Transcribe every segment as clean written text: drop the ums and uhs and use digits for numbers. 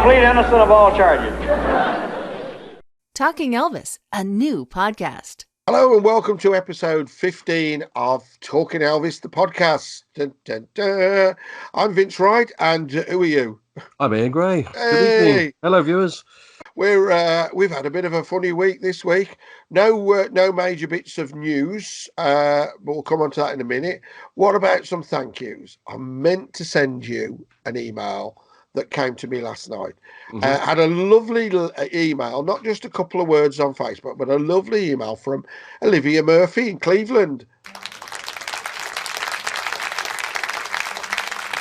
plead innocent of all charges. Talking Elvis, a new podcast. Hello and welcome to episode 15 of Talking Elvis, the podcast. Dun, dun, dun. I'm Vince Wright, and who are you? I'm Ian Gray. Hey. Good evening. Hello, viewers. We've had a bit of a funny week this week. No major bits of news, but we'll come on to that in a minute. What about some thank yous? I meant to send you an email that came to me last night. Had a lovely email, not just a couple of words on Facebook, but a lovely email from Olivia Murphy in Cleveland.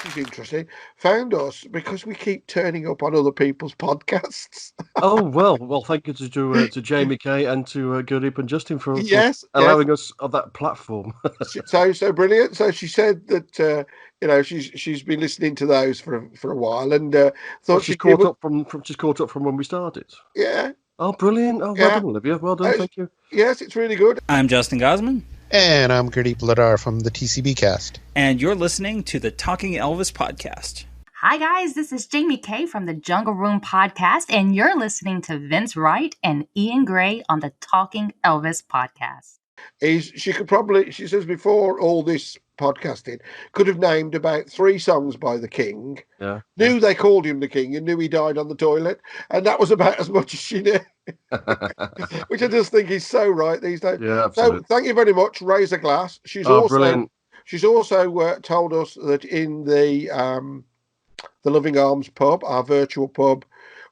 This is interesting. Found us because we keep turning up on other people's podcasts. Oh, well, thank you to Jamie Kay and to Goodip and Justin for allowing us on that platform. so brilliant. So she said that she's been listening to those for a while and thought she's caught up from when we started. Yeah. Oh, brilliant! Oh, well done, Olivia. Well done. Thank you. Yes, it's really good. I'm Justin Gosman. And I'm Gurdeep Ladar from the TCB cast. And you're listening to the Talking Elvis podcast. Hi, guys. This is Jamie Kay from the Jungle Room podcast, and you're listening to Vince Wright and Ian Gray on the Talking Elvis podcast. She says before all this podcasting, could have named about 3 songs by the King. Yeah. Knew they called him the King and knew he died on the toilet. And that was about as much as she knew. Which I just think is so right these days. Yeah, absolutely. So thank you very much. Raise a glass. She's brilliant. She's also told us that in the Loving Arms pub, our virtual pub,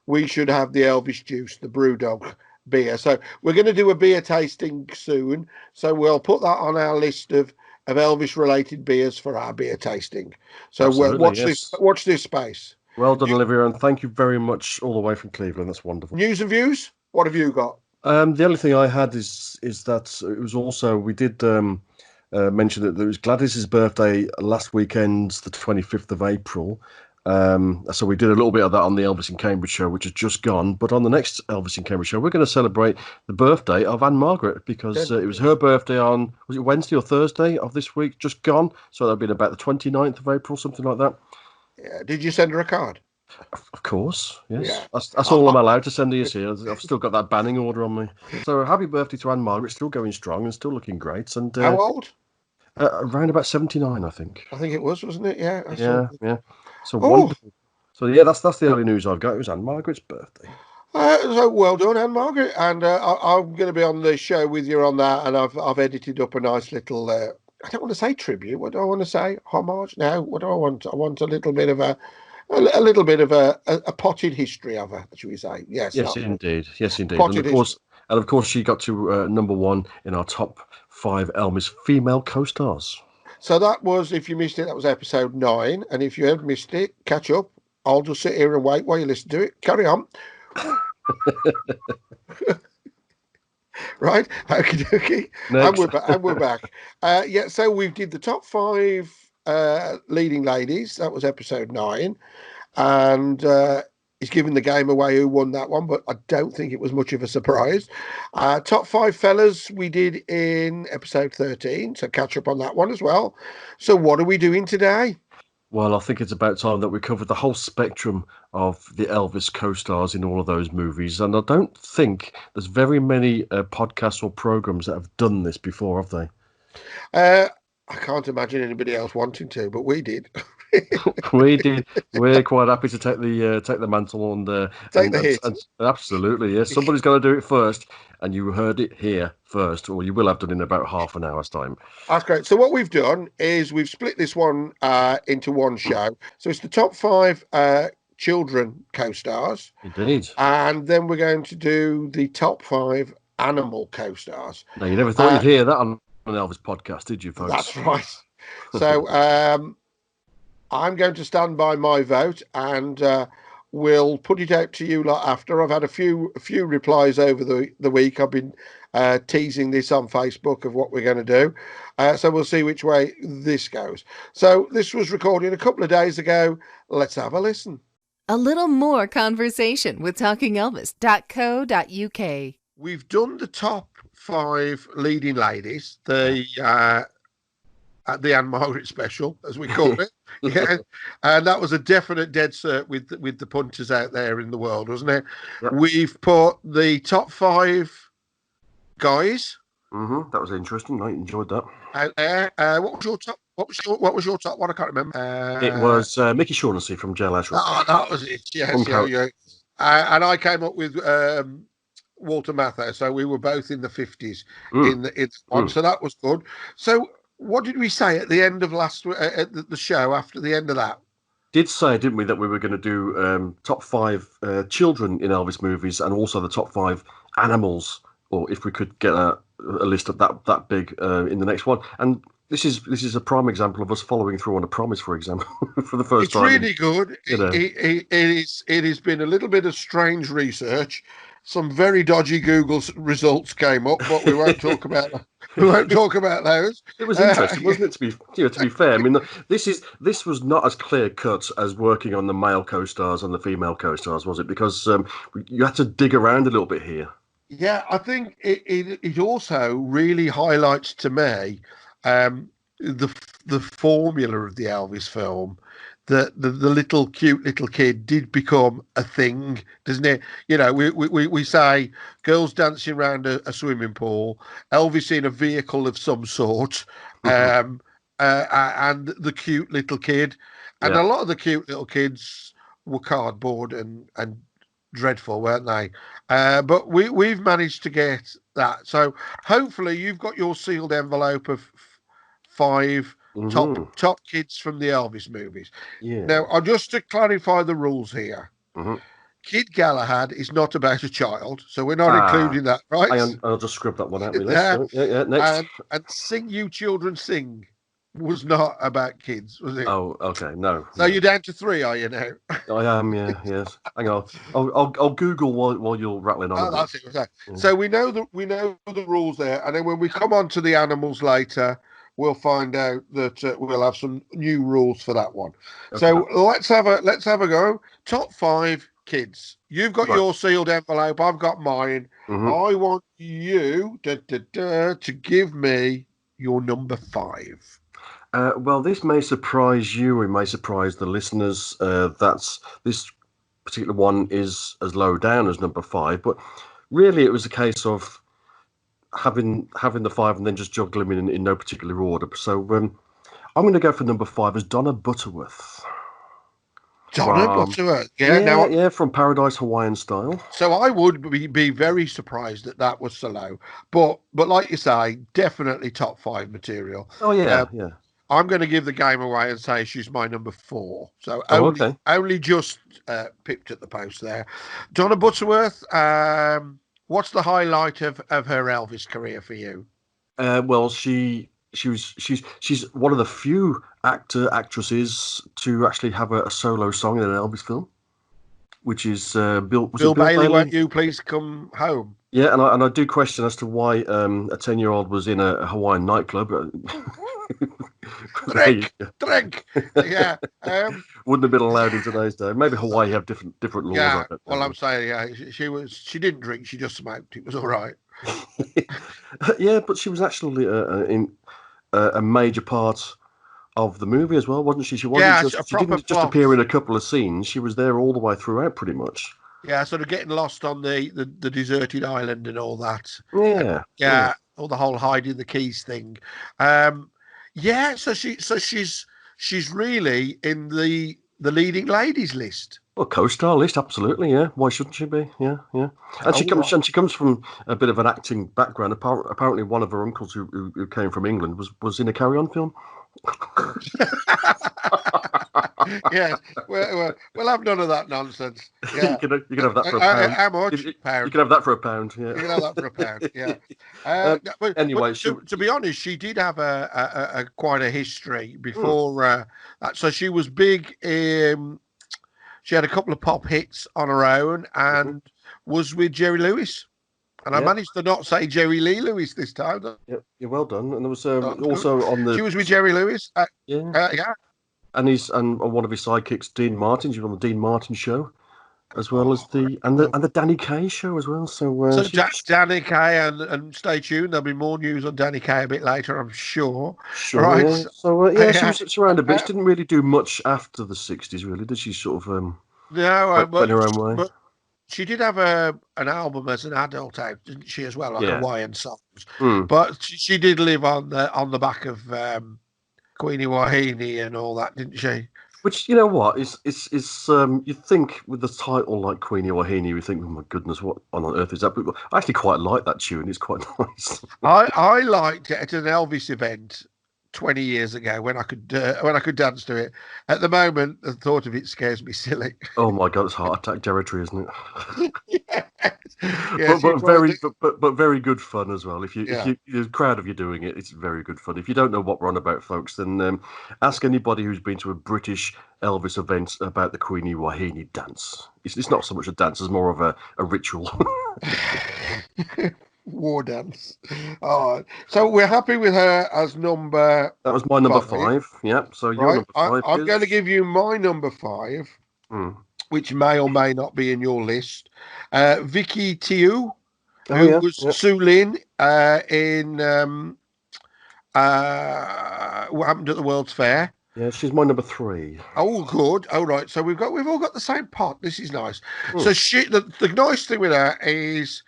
we should have the Elvis juice, the Brewdog beer. So we're going to do a beer tasting soon. So we'll put that on our list of Elvis related beers for our beer tasting. So watch this space. Well done, Olivia, and thank you very much all the way from Cleveland. That's wonderful. News and views? What have you got? The only thing I had is that it was also, we did mention that it was Gladys's birthday last weekend, the 25th of April. So we did a little bit of that on the Elvis in Cambridge show, which has just gone. But on the next Elvis in Cambridge show, we're going to celebrate the birthday of Anne Margaret, because it was her birthday on, was it Wednesday or Thursday of this week, just gone? So that'd been about the 29th of April, something like that. Yeah. Did you send her a card? Of course, yes. Yeah. That's all I'm allowed to send you here. I've still got that banning order on me. So happy birthday to Anne Margaret, still going strong and still looking great. And how old? Around about 79, I think. I think it was, wasn't it? Yeah. Yeah. So wonderful. So yeah, that's the only news I've got. It was Anne Margaret's birthday. So well done, Anne Margaret. And I'm going to be on the show with you on that. And I've edited up a nice little. I don't want to say tribute. What do I want to say? Homage? No. What do I want? I want a little bit of a potted history of her, should we say? Yes. Yes, indeed. Potted and of course, she got to number 1 in our top 5 Elvis female co-stars. So that was, if you missed it, that was episode 9. And if you have missed it, catch up. I'll just sit here and wait while you listen to it. Carry on. Right? Okie dokie. And we're back. So we did the top 5 leading ladies. That was episode 9. And he's giving the game away who won that one, but I don't think it was much of a surprise. Top 5 fellas we did in episode 13, so catch up on that one as well. So what are we doing today? Well, I think it's about time that we covered the whole spectrum of the Elvis co-stars in all of those movies. And I don't think there's very many podcasts or programs that have done this before, have they? I can't imagine anybody else wanting to, but we did. We did. We're quite happy to take the mantle and take the hit. Absolutely, yes. Somebody's got to do it first, and you heard it here first, or you will have done in about half an hour's time. That's great. So what we've done is we've split this one into one show. So it's the top 5 children co-stars. Indeed. And then we're going to do the top 5 animal co-stars. Now, you never thought you'd hear that on an Elvis podcast, did you, folks? That's right. So I'm going to stand by my vote, and we'll put it out to you lot after. I've had a few replies over the week. I've been teasing this on Facebook of what we're going to do. So we'll see which way this goes. So this was recorded a couple of days ago. Let's have a listen. A little more conversation with TalkingElvis.co.uk. We've done the top 5 leading ladies. The at the Anne Margaret special, as we call it. Yeah, and that was a definite dead cert with the punters out there in the world, wasn't it? Yep. We've put the top 5 guys That was interesting. I enjoyed that. out there. What was your top? What was your top one? I can't remember. It was Mickey Shaughnessy from Jailhouse Rock. Oh, that was it. Yes, yeah. And I came up with Walter Matthau, so we were both in the 50s in the one, so that was good. So, what did we say at the end of last at the show after the end of that? Did say, didn't we, that we were going to do top 5 children in Elvis movies, and also the top 5 animals, or if we could get a list of that big in the next one. And this is a prime example of us following through on a promise, for example, for the first time. It's really good. It has been a little bit of strange research. Some very dodgy Google results came up, but we won't talk about that. We won't talk about those. It was interesting, wasn't it? To be fair, I mean, this was not as clear cut as working on the male co-stars and the female co-stars, was it? Because you had to dig around a little bit here. Yeah, I think it also really highlights to me the formula of the Elvis film. The little cute little kid did become a thing, doesn't it? You know, we say girls dancing around a swimming pool, Elvis in a vehicle of some sort, and the cute little kid, and a lot of the cute little kids were cardboard and dreadful, weren't they? But we've managed to get that. So hopefully you've got your sealed envelope of 5 top kids from the Elvis movies. Yeah. Now, just to clarify the rules here, Kid Galahad is not about a child, so we're not including that, right? I'll just scrub that one out. Yeah, next. And Sing You Children Sing was not about kids, was it? Oh, okay, no. So you're down to 3, are you now? I am, yeah, yes. Hang on, I'll Google while you're rattling on. Oh, that's it. Yeah. So we know the rules there, and then when we come on to the animals later, we'll find out that we'll have some new rules for that one. Okay. So let's have a go. Top 5 kids. You've got your sealed envelope. I've got mine. I want you to give me your number 5. Well, this may surprise you. It may surprise the listeners. This particular one is as low down as number 5, but really it was a case of having the 5 and then just juggling them in no particular order. So I'm going to go for number 5 as Donna Butterworth. Butterworth, from Paradise Hawaiian Style. So I would be very surprised that was so low, but like you say, definitely top 5 material. Oh yeah, yeah. I'm going to give the game away and say she's my number 4. So only just pipped at the post there. Donna Butterworth. What's the highlight of her Elvis career for you? Well, she's one of the few actresses to actually have a solo song in an Elvis film, which is Bill Bailey. Won't you please come home? Yeah, and I do question as to why a 10-year-old was in a Hawaiian nightclub. Drink. Yeah. Wouldn't have been allowed in today's day. Maybe Hawaii have different laws. Yeah. Well, I'm saying, she didn't drink. She just smoked. It was all right. Yeah, but she was actually in a major part of the movie as well, wasn't she? She wasn't she didn't just appear in a couple of scenes. She was there all the way throughout, pretty much. Yeah, sort of getting lost on the deserted island and all that. Yeah. All the whole hiding the keys thing. So she's really in the leading ladies list. Well, co-star list, absolutely. Yeah, why shouldn't she be? Yeah. And she comes from a bit of an acting background. Apparently, one of her uncles who came from England was in a Carry On film. Yeah, we'll have none of that nonsense. Yeah. you can have that for a pound. How much? Pound. You can have that for a pound. Yeah, you can have that for a pound. Yeah. Anyway, to be honest, she did have a quite a history before that. So she was big. She had a couple of pop hits on her own and was with Jerry Lewis. And I managed to not say Jerry Lee Lewis this time. Yeah, you're well done. And there was also on the. She was with Jerry Lewis. Yeah. And one of his sidekicks, Dean Martin. She was on the Dean Martin show. as well as the Danny Kaye show as well. So, So Danny Kaye, and stay tuned. There'll be more news on Danny Kaye a bit later, I'm sure. sure, Right. yeah. So yeah, she Yeah. was around a bit. She didn't really do much after the '60s, really, did she? Sort of No, went her own way. but she did have an album as an adult out, didn't she, as well, like Yeah. Hawaiian songs. Mm. But she did live on the back of Queenie Wahine and all that, didn't she? Which, you know what, is you think with the title like Queenie Wahine, you think, oh my goodness, what on earth is that? But I actually quite like that tune. It's quite nice. I liked it at an Elvis event 20 years ago when I could dance to it. At the moment, the thought of it scares me silly. Oh my god, it's heart attack territory, isn't it? Yes, but very good fun as well. If Yeah. you're proud of you doing it, it's very good fun. If you don't know what we're on about, folks, then ask anybody who's been to a British Elvis event about the Queenie Wahine dance. It's not so much a dance; it's more of a ritual. War dance. All right. So we're happy with her as number. That was my number 5. Yeah. So your Right. number 5 I'm is... going to give you my number 5, which may or may not be in your list. Vicky Tiu, who was Sue Lin in What Happened at the World's Fair. Yeah, she's my number 3. Oh, good. All right. So we've all got the same pot. This is nice. So the nice thing with her is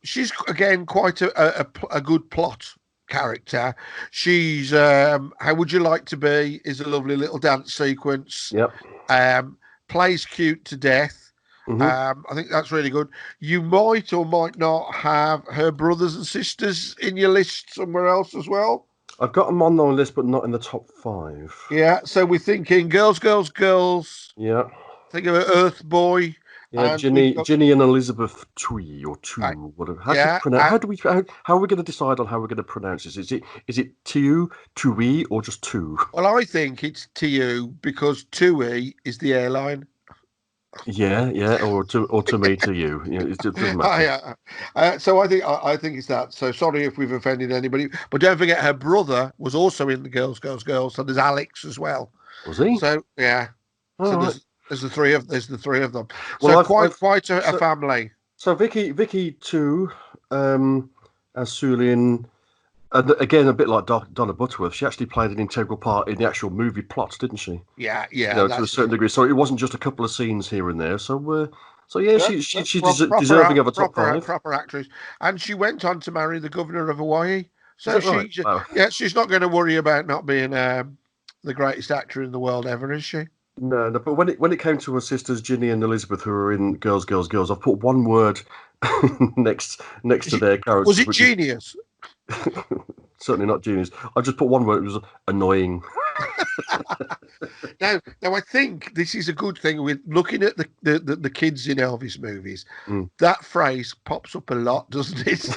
she's again quite a good plot character. She's How Would You Like to Be is a lovely little dance sequence. Yep. Plays cute to death. I think that's really good. You might or might not have her brothers and sisters in your list somewhere else as well. I've got them on the list, but not in the top 5. Yeah, so we're thinking girls. Yeah. Think of Earth Boy. Yeah, Ginny and Elizabeth Twee or Two, whatever. How are we going to decide on how we're going to pronounce this? Is it Tiu, Tui, or just Two? Well, I think it's Tiu because Tui is the airline. Yeah, or to me, to you. Yeah, it doesn't matter. So I think it's that. So sorry if we've offended anybody, but don't forget her brother was also in the girls. So there's Alex as well. Was he? So yeah. There's the three of them. Well, so quite a family. So Vicky too, as Sullivan. And again, a bit like Donna Butterworth, she actually played an integral part in the actual movie plots, didn't she? Yeah. To a certain degree. So it wasn't just a couple of scenes here and there. So yeah, she's deserving of a top 5. Proper actress, and she went on to marry the governor of Hawaii. So she's not going to worry about not being the greatest actor in the world ever, is she? No. But when it came to her sisters Ginny and Elizabeth, who were in Girls, I've put one word next to their characters. Was it genius? Certainly not genius. I just put one word. It was annoying. Now, I think this is a good thing with looking at the kids in Elvis movies. That phrase pops up a lot, doesn't it?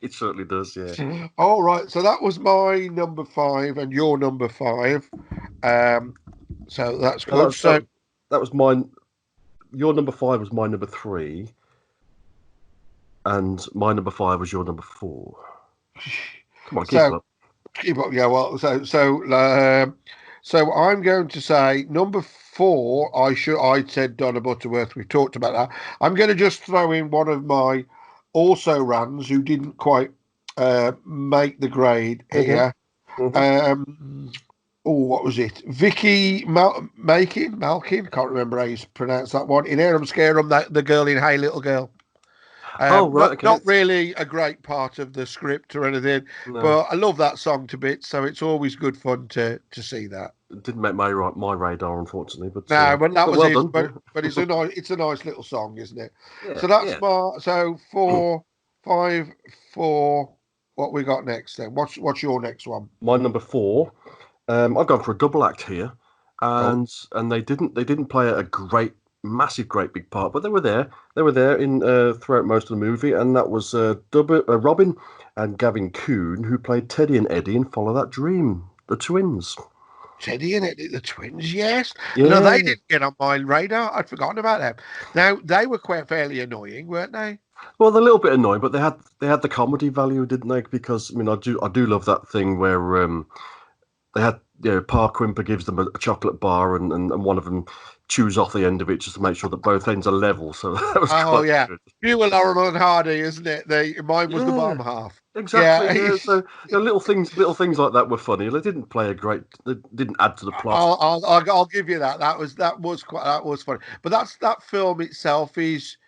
It certainly does. Yeah. All right. So that was my number 5 and your number 5. So that's good. So that was mine. Your number 5 was my number 3, and my number 5 was your number 4. Come on, keep up. Yeah. Well, so I'm going to say number 4. I said Donna Butterworth. We've talked about that. I'm going to just throw in one of my also rans who didn't quite make the grade here. What was it? Vicky Malkin? Can't remember how you pronounce that one. In Here I'm Scared, the girl in Hey Little Girl. Not really a great part of the script or anything, but I love that song to bits, so it's always good fun to see that. It didn't make my radar, unfortunately, but but that was well it. But it's a nice little song, isn't it? Yeah, so that's 4, 5, 4. What we got next then? What's your next one? My number 4. I've gone for a double act here, and they didn't play a great big part, but they were there. They were there in throughout most of the movie, and that was Robin and Gavin Kuhn, who played Teddy and Eddie in Follow That Dream, the twins. Teddy and Eddie, the twins, yes. Yeah. No, they didn't get on my radar. I'd forgotten about them. Now they were quite fairly annoying, weren't they? Well, they're a little bit annoying, but they had the comedy value, didn't they? Because I do love that thing where they had Pa Quimper gives them a chocolate bar, and one of them chews off the end of it just to make sure that both ends are level. So that was quite good. You were Laurel and Hardy, isn't it? Mine was the bottom half. Exactly. Yeah. So little things like that were funny. They didn't they didn't add to the plot. I'll give you that. That was funny. But that film itself is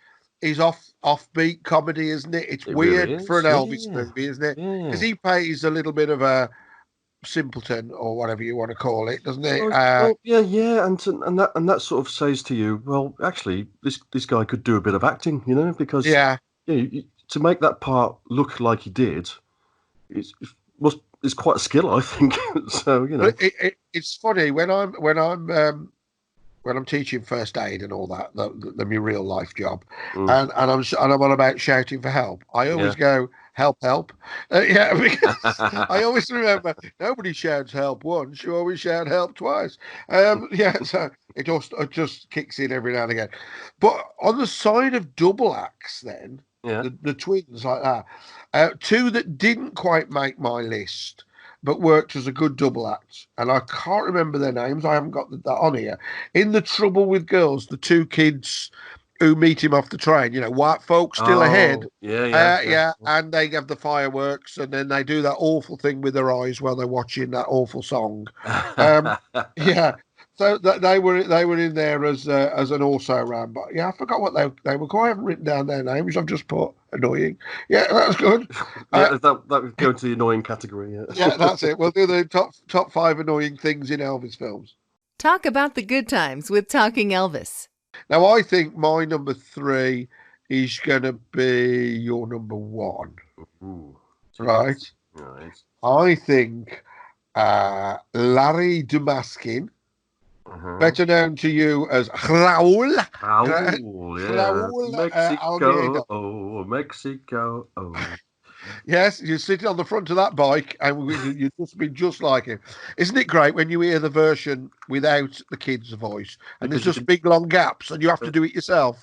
offbeat comedy, isn't it? It's weird really for an is. Elvis movie, isn't it? Because he plays a little bit of a simpleton or whatever you want to call it, doesn't it? Yeah, and that sort of says to you, well, actually, this guy could do a bit of acting, because to make that part look like he did, it's quite a skill, I think. So But it's funny when I'm teaching first aid and all that, the my real life job, and I'm on about shouting for help. I always go help, because I always remember nobody shouts help once. You always shout help twice. So it just kicks in every now and again. But on the side of double acts, then the twins like that, two that didn't quite make my list, but worked as a good double act, and I can't remember their names. I haven't got that on here. In The Trouble with Girls, the two kids who meet him off the train, white folks still ahead. And they have the fireworks, and then they do that awful thing with their eyes while they're watching that awful song. So they were in there as an also ran, but I forgot what they were. I haven't written down their names. I've just put annoying. Yeah, that's good. That would go into the annoying category. Yeah, that's it. We'll do the top 5 annoying things in Elvis films. Talk about the good times with Talking Elvis. Now, I think my number 3 is going to be your number 1. Ooh, right? Right. I think Larry Dumaskin, better known to you as RAUL. RAUL, Mexico, Mexico. Yes, you're sitting on the front of that bike, and you'd just be just like him. Isn't it great when you hear the version without the kid's voice, and there's just big long gaps, and you have to do it yourself?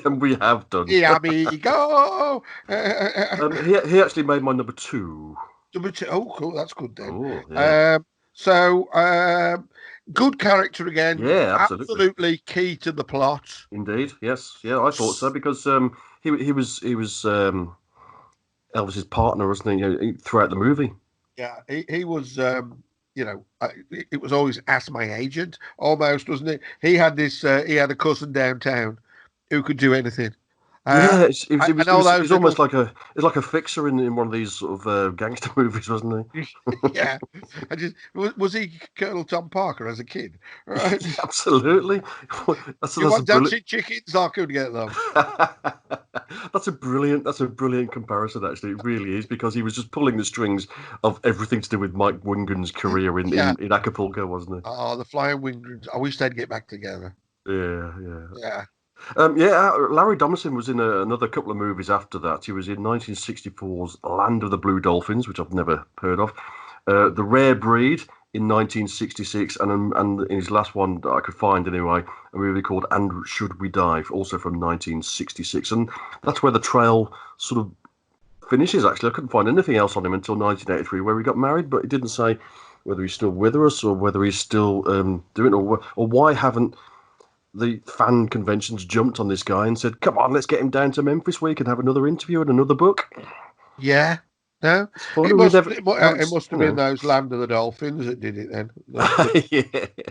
And we have done. Yeah, amigo. He actually made my number 2. Number 2. Oh, cool. That's good then. Oh, yeah. Good character again. Yeah, absolutely key to the plot. Indeed, yes, yeah, I thought so because he was Elvis's partner, wasn't he? Throughout the movie. Yeah, he was. It was always ask my agent, almost, wasn't it? He had this. He had a cousin downtown who could do anything. It was almost like a fixer in one of these sort of gangster movies, wasn't he? Yeah. Was he Colonel Tom Parker as a kid? Right? Absolutely. You want dancing chickens? I could get them. That's a brilliant comparison. Actually, it really is, because he was just pulling the strings of everything to do with Mike Wingen's career in Acapulco, wasn't he? Oh, the Flying Wingens! I wish they'd get back together. Yeah. Larry Domison was in another couple of movies after that. He was in 1964's Land of the Blue Dolphins, which I've never heard of. The Rare Breed in 1966, and in his last one that I could find anyway, a movie called And Should We Dive, also from 1966. And that's where the trail sort of finishes, actually. I couldn't find anything else on him until 1983, where he got married, but he didn't say whether he's still with us or whether he's still doing it, or why haven't the fan conventions jumped on this guy and said, come on, let's get him down to Memphis where he can have another interview and another book. Yeah. No, it must have been those Land of the Dolphins that did it then.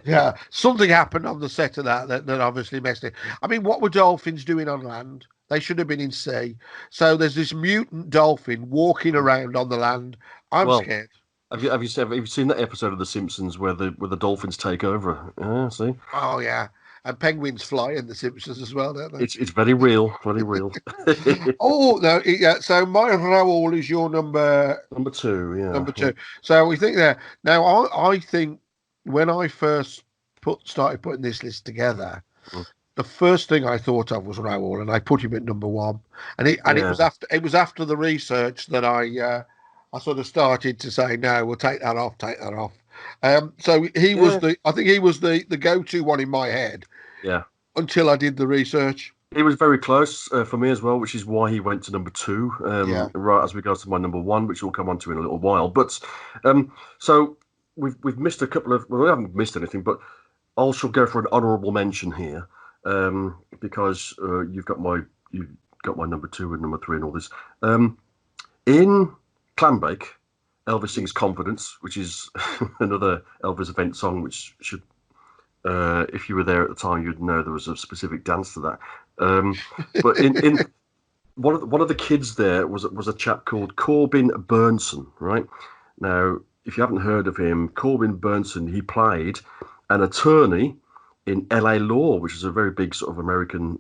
Yeah. Something happened on the set of that obviously messed it. I mean, what were dolphins doing on land? They should have been in sea. So there's this mutant dolphin walking around on the land. I'm scared. Have you seen that episode of The Simpsons where the dolphins take over? Yeah, see? Oh, yeah. And penguins fly in The Simpsons as well, don't they? It's very real, very real. Oh, no, yeah. So my Raoul is your number 2, yeah. Number 2. So we think there. Now, I think when I first started putting this list together, the first thing I thought of was Raoul, and I put him at number 1. And it was after the research that I sort of started to say, no, we'll take that off. So he was I think he was the go-to one in my head. Yeah. Until I did the research. He was very close for me as well, which is why he went to number 2, right as we go to my number 1, which we'll come on to in a little while. But so we've missed a couple of. Well, we haven't missed anything, but I shall go for an honourable mention here, because you've got my number 2 and number 3 and all this. In Clambake, Elvis sings "Confidence," which is another Elvis event song, which should. If you were there at the time, you'd know there was a specific dance to that. But in one of the kids there was a chap called Corbin Burnson, right? Now, if you haven't heard of him, Corbin Burnson, he played an attorney in LA Law, which is a very big sort of American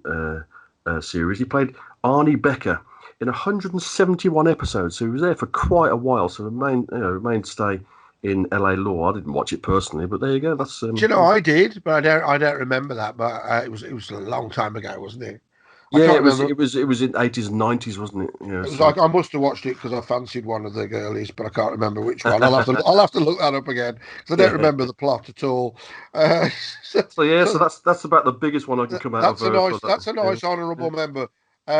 series. He played Arnie Becker in 171 episodes, so he was there for quite a while. So mainstay in LA Law. I didn't watch it personally, but there you go. That's Do you know, I did, but I don't remember that. But it was a long time ago, wasn't it? Yeah, it was in 80s and 90s, wasn't it? Yeah, it was like I must have watched it because I fancied one of the girlies, but I can't remember which one. I'll have to look that up again because I don't remember the plot at all. So that's about the biggest one I can come out of. That's a nice honourable member.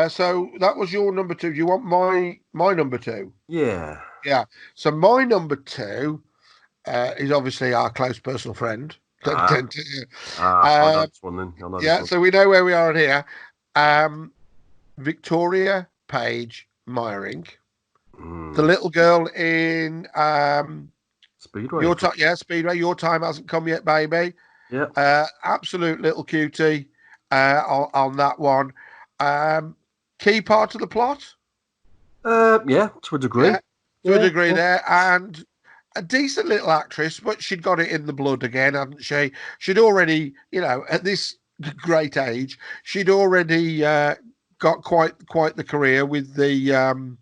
So that was your number 2. Do you want my number 2? Yeah. Yeah. So my number 2 is obviously our close personal friend. I know this one then. So we know where we are here. Victoria Page Meyering, the little girl in Speedway. Speedway. Your time hasn't come yet, baby. Yeah. Absolute little cutie on that one. Key part of the plot. Yeah, to a degree. To a degree there, and a decent little actress, but she'd got it in the blood again, hadn't she? She'd already, at this great age, she'd already got quite the career with the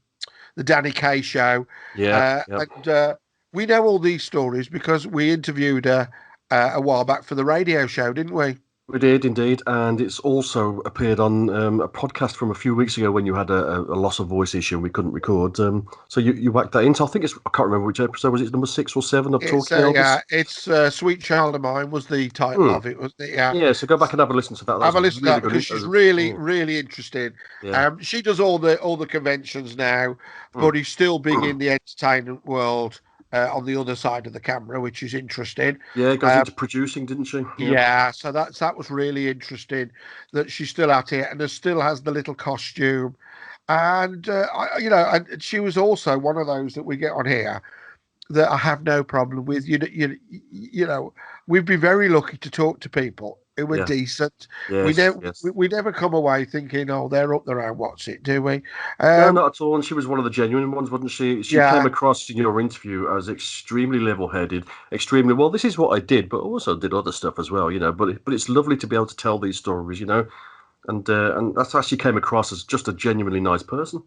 Danny Kaye show. And we know all these stories because we interviewed her a while back for the radio show, didn't we? We did indeed, and it's also appeared on a podcast from a few weeks ago when you had a loss of voice issue and we couldn't record. So you whacked that in. So I think I can't remember which episode was it, number 6 or 7 of Talking Elvis? Yeah, it's "Sweet Child of Mine" was the title of it, wasn't it? Yeah. Yeah. So go back and have a listen to that. Have a listen to that because she's really interesting. Yeah. She does all the conventions now, but he's still big in the entertainment world. On the other side of the camera, which is interesting. Yeah, goes into producing, didn't she? Yeah, so that was really interesting that she's still at it and still has the little costume, and and she was also one of those that we get on here that I have no problem with. We'd be very lucky to talk to people who were decent. We never come away thinking, oh, they're up their own, what's it, do we? No, not at all. And she was one of the genuine ones, wasn't she? She came across in your interview as extremely level-headed, extremely, well, this is what I did, but also did other stuff as well, but it's lovely to be able to tell these stories, and that's how she came across as just a genuinely nice person.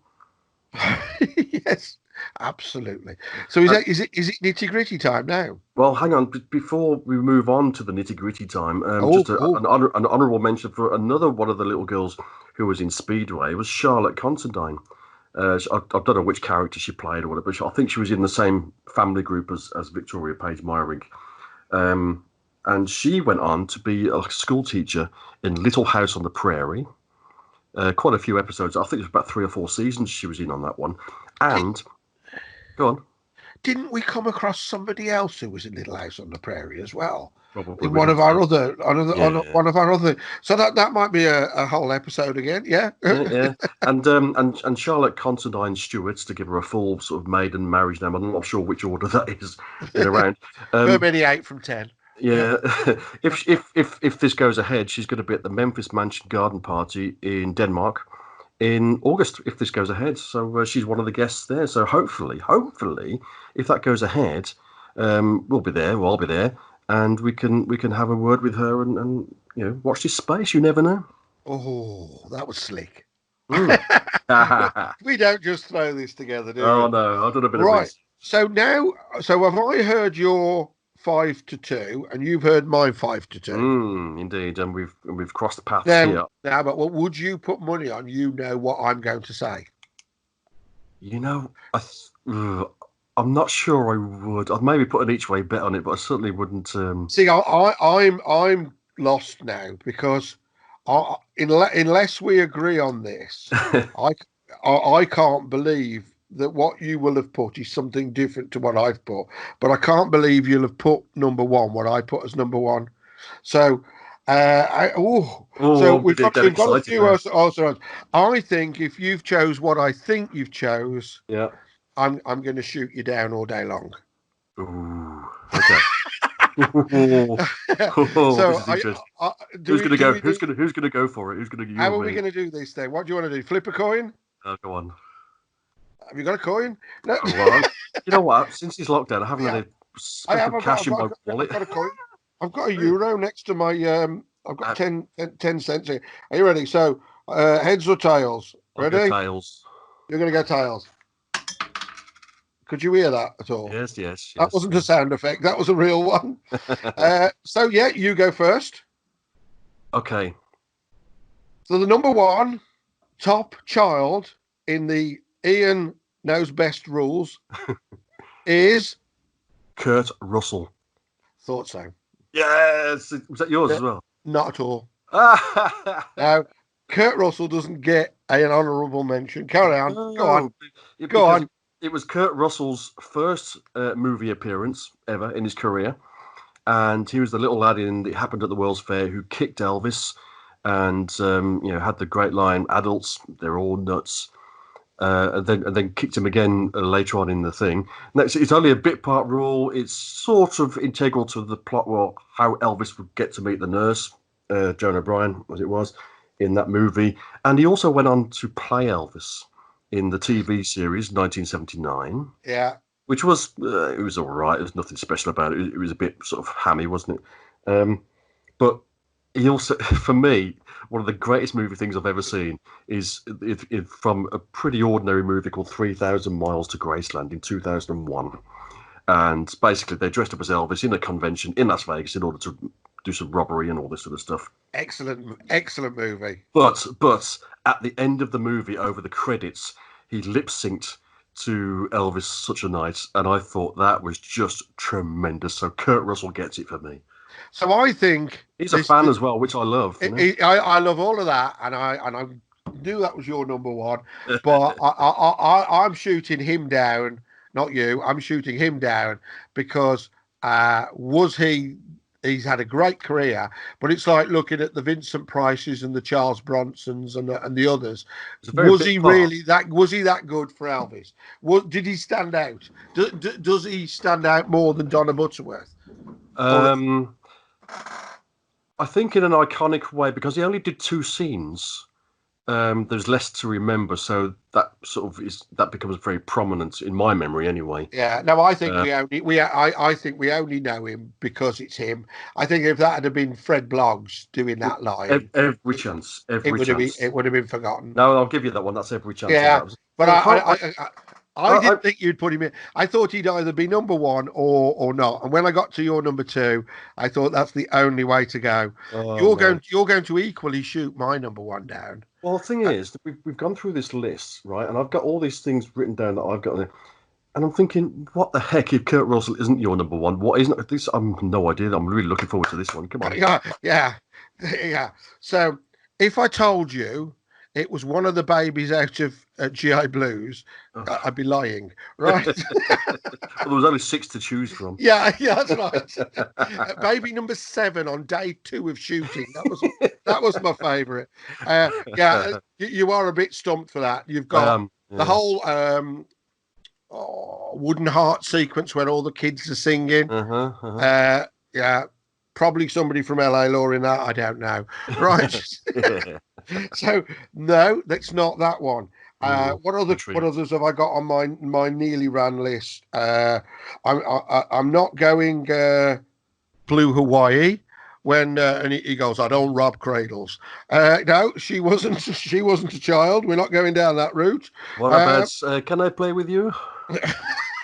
Yes, absolutely. So is it nitty-gritty time now? Well, hang on. Before we move on to the nitty-gritty time, an honourable mention for another one of the little girls who was in Speedway was Charlotte Considine. I don't know which character she played or whatever, but I think she was in the same family group as Victoria Page Meyering. And she went on to be a school teacher in Little House on the Prairie. Quite a few episodes. I think it was about 3 or 4 seasons she was in on that one. And go on. Didn't we come across somebody else who was in Little House on the Prairie as well? Probably in one of our other. So that might be a whole episode again. Yeah. Yeah. And Charlotte Considine Stewart's, to give her a full sort of maiden marriage name. I'm not sure which order that is in around. Maybe 8 from 10. Yeah, if this goes ahead, she's going to be at the Memphis Mansion Garden Party in Denmark in August. If this goes ahead, so she's one of the guests there. So hopefully, if that goes ahead, we'll be there. Well, I'll be there, and we can have a word with her and watch this space. You never know. Oh, that was slick. Mm. We don't just throw this together, do we? Oh no, I've done a bit of this. So have I heard your 5-2, and you've heard mine 5-2. Indeed, and we've crossed paths here. Now, but what would you put money on? You know what I'm going to say. I'm not sure I would. I'd maybe put an each way bet on it, but I certainly wouldn't. See, I'm lost now because unless we agree on this, I can't believe that what you will have put is something different to what I've put, but I can't believe you'll have put number one what I put as number one. So, so I'm we've got getting a excited few now. also. I think if you've chose what I think you've chose, Yeah. I'm going to shoot you down all day long. Ooh. Okay. So This is interesting. do Who's we, going to do go? we do, Who's going to go for it? Who's going to? You how or are we me? going to do this then? What do you want to do? Flip a coin? Go on. Have you got a coin? No. Oh, well, you know what? Since it's lockdown, I haven't Yeah. had a speck of cash in my wallet. I've got a coin. I've got a euro next to my. I've got 10 cents here. Are you ready? So, heads or tails? I'll go Ready? tails. You're going to go tails. Could you hear that at all? Yes, yes, That yes. wasn't a sound effect. That was a real one. So, yeah, you go first. Okay. So, the number one top child in the Ian Knows Best rules is. Kurt Russell. Thought so. Yes. Was that yours as well? Not at all. Now, Kurt Russell doesn't get an honourable mention. Carry on. Go on. Go on. It was Kurt Russell's first movie appearance ever in his career. And he was the little lad in It Happened at the World's Fair who kicked Elvis and had the great line, adults, they're all nuts. And then kicked him again later on in the thing. Now, it's only a bit part role. It's sort of integral to the plot, well, how Elvis would get to meet the nurse, Joan O'Brien, as it was, in that movie. And he also went on to play Elvis in the TV series 1979. Yeah. Which was, it was all right. There was nothing special about it. It was a bit sort of hammy, wasn't it? But he also, for me, one of the greatest movie things I've ever seen is from a pretty ordinary movie called 3,000 Miles to Graceland in 2001. And basically, they dressed up as Elvis in a convention in Las Vegas in order to do some robbery and all this sort of stuff. Excellent movie. But at the end of the movie, over the credits, he lip synced to Elvis Such a Night, and I thought that was just tremendous. So Kurt Russell gets it for me. So I think he's a fan as well, which I love. I love all of that, and I knew that was your number one, but I'm shooting him down, not you. I'm shooting him down because he's had a great career, but it's like looking at the Vincent Prices and the Charles Bronsons and the others. Was he that good for Elvis? Did he stand out? Does he stand out more than Donna Butterworth? I think in an iconic way, because he only did 2 scenes. There's less to remember, so that that becomes very prominent in my memory, anyway. Yeah, no, I think I think we only know him because it's him. I think if that had been Fred Bloggs doing that line, every chance, it would have been forgotten. No, I'll give you that one. That's every chance. Yeah, but I didn't think you'd put him in. I thought he'd either be number one or not. And when I got to your number two, I thought that's the only way to go. You're going to equally shoot my number one down. Well, the thing is, we've gone through this list, right? And I've got all these things written down that I've got there. And I'm thinking, what the heck if Kurt Russell isn't your number one? What isn't this? I've no idea. I'm really looking forward to this one. Come on. Yeah. So if I told you it was one of the babies out of GI Blues, I'd be lying, right? Well, there was only 6 to choose from. Yeah, that's right. Baby number 7 on day 2 of shooting. That was my favourite. You are a bit stumped for that. You've got the whole wooden heart sequence where all the kids are singing. Yeah. Probably somebody from LA Law in that. I don't know. Right. So no, that's not that one. What others have I got on my nearly ran list? I'm not going Blue Hawaii when and he goes, I don't rob cradles. No, she wasn't a child. We're not going down that route. What about Can I Play With You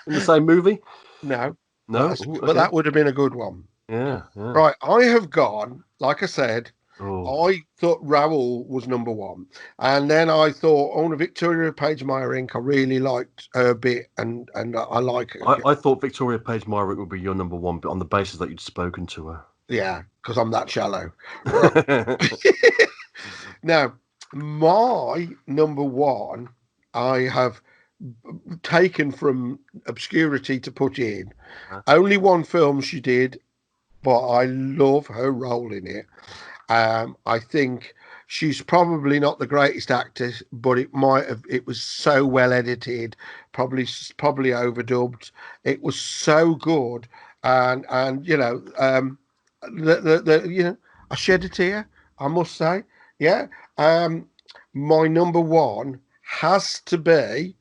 in the same movie? No. But that would have been a good one. Yeah. Right, I have gone, like I said, I thought Raoul was number one. And then I thought, Victoria Page Meyerink, I really liked her bit, and I like her. I thought Victoria Page Meyerink would be your number one, but on the basis that you'd spoken to her. Yeah, because I'm that shallow. Now, my number one, I have taken from obscurity to put in. Uh-huh. Only one film she did, but I love her role in it. I think she's probably not the greatest actor, but it was so well edited, probably overdubbed. It was so good, and I shed a tear, I must say. Yeah. My number one has to be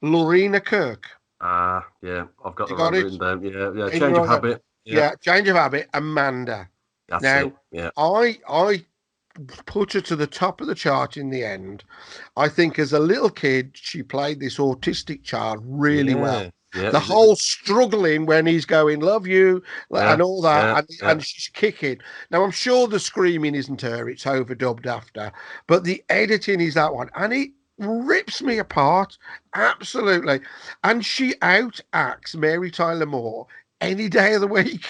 Lorena Kirk. Yeah, I've got You the got right it? written down. Yeah, In Change your of own head. Habit. Yeah, Change of Habit, Amanda. That's Now, it. Yeah. I put her to the top of the chart in the end. I think as a little kid, she played this autistic child really well. Yeah. The whole struggling when he's going, love you, and all that, and she's kicking. Now, I'm sure the screaming isn't her, it's overdubbed after, but the editing is that one. And it rips me apart, absolutely. And she outacts Mary Tyler Moore any day of the week.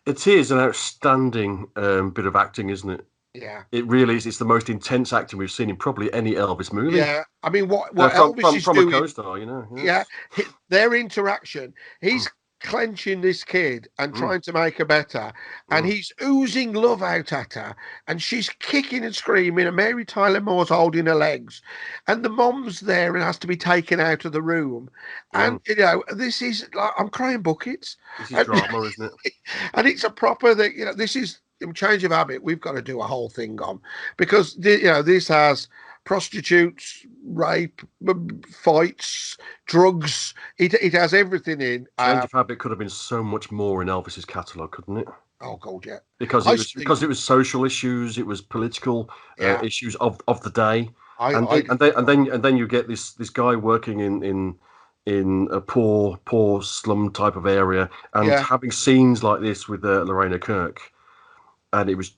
It is an outstanding bit of acting, isn't it? Yeah. It really is. It's the most intense acting we've seen in probably any Elvis movie. Yeah. I mean, what from Elvis is a doing, co-star, yeah, their interaction. He's clenching this kid and trying to make her better, and he's oozing love out at her, and she's kicking and screaming, and Mary Tyler Moore's holding her legs, and the mom's there and has to be taken out of the room, and this is like, I'm crying buckets. This is drama, isn't it? And it's a proper that this is Change of Habit. We've got to do a whole thing on, because this has prostitutes, rape, fights, drugs. It has everything in. Change of Habit could have been so much more in Elvis's catalogue, couldn't it? Oh God, yeah. Because it was social issues, it was political issues of the day, and then you get this guy working in a poor slum type of area, and having scenes like this with Lorena Kirk. And it was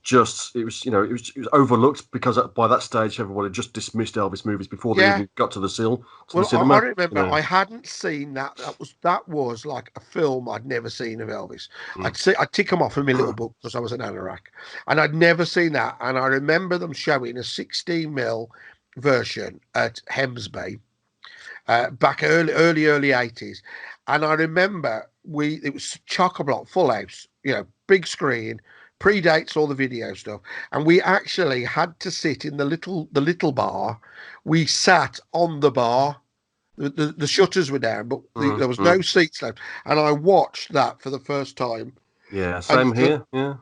overlooked because by that stage everyone had just dismissed Elvis movies before they even got to the cinema. I remember I hadn't seen that. That was like a film I'd never seen of Elvis. I'd tick them off in my little book because I was an anorak, and I'd never seen that. And I remember them showing a 16mm version at Hemsby back early 80s, and I remember it was chock-a-block, full house, big screen. Predates all the video stuff, and we actually had to sit in the little bar. We sat on the bar. The shutters were down, but there was no seats left, and I watched that for the first time. Yeah, same here. Yeah,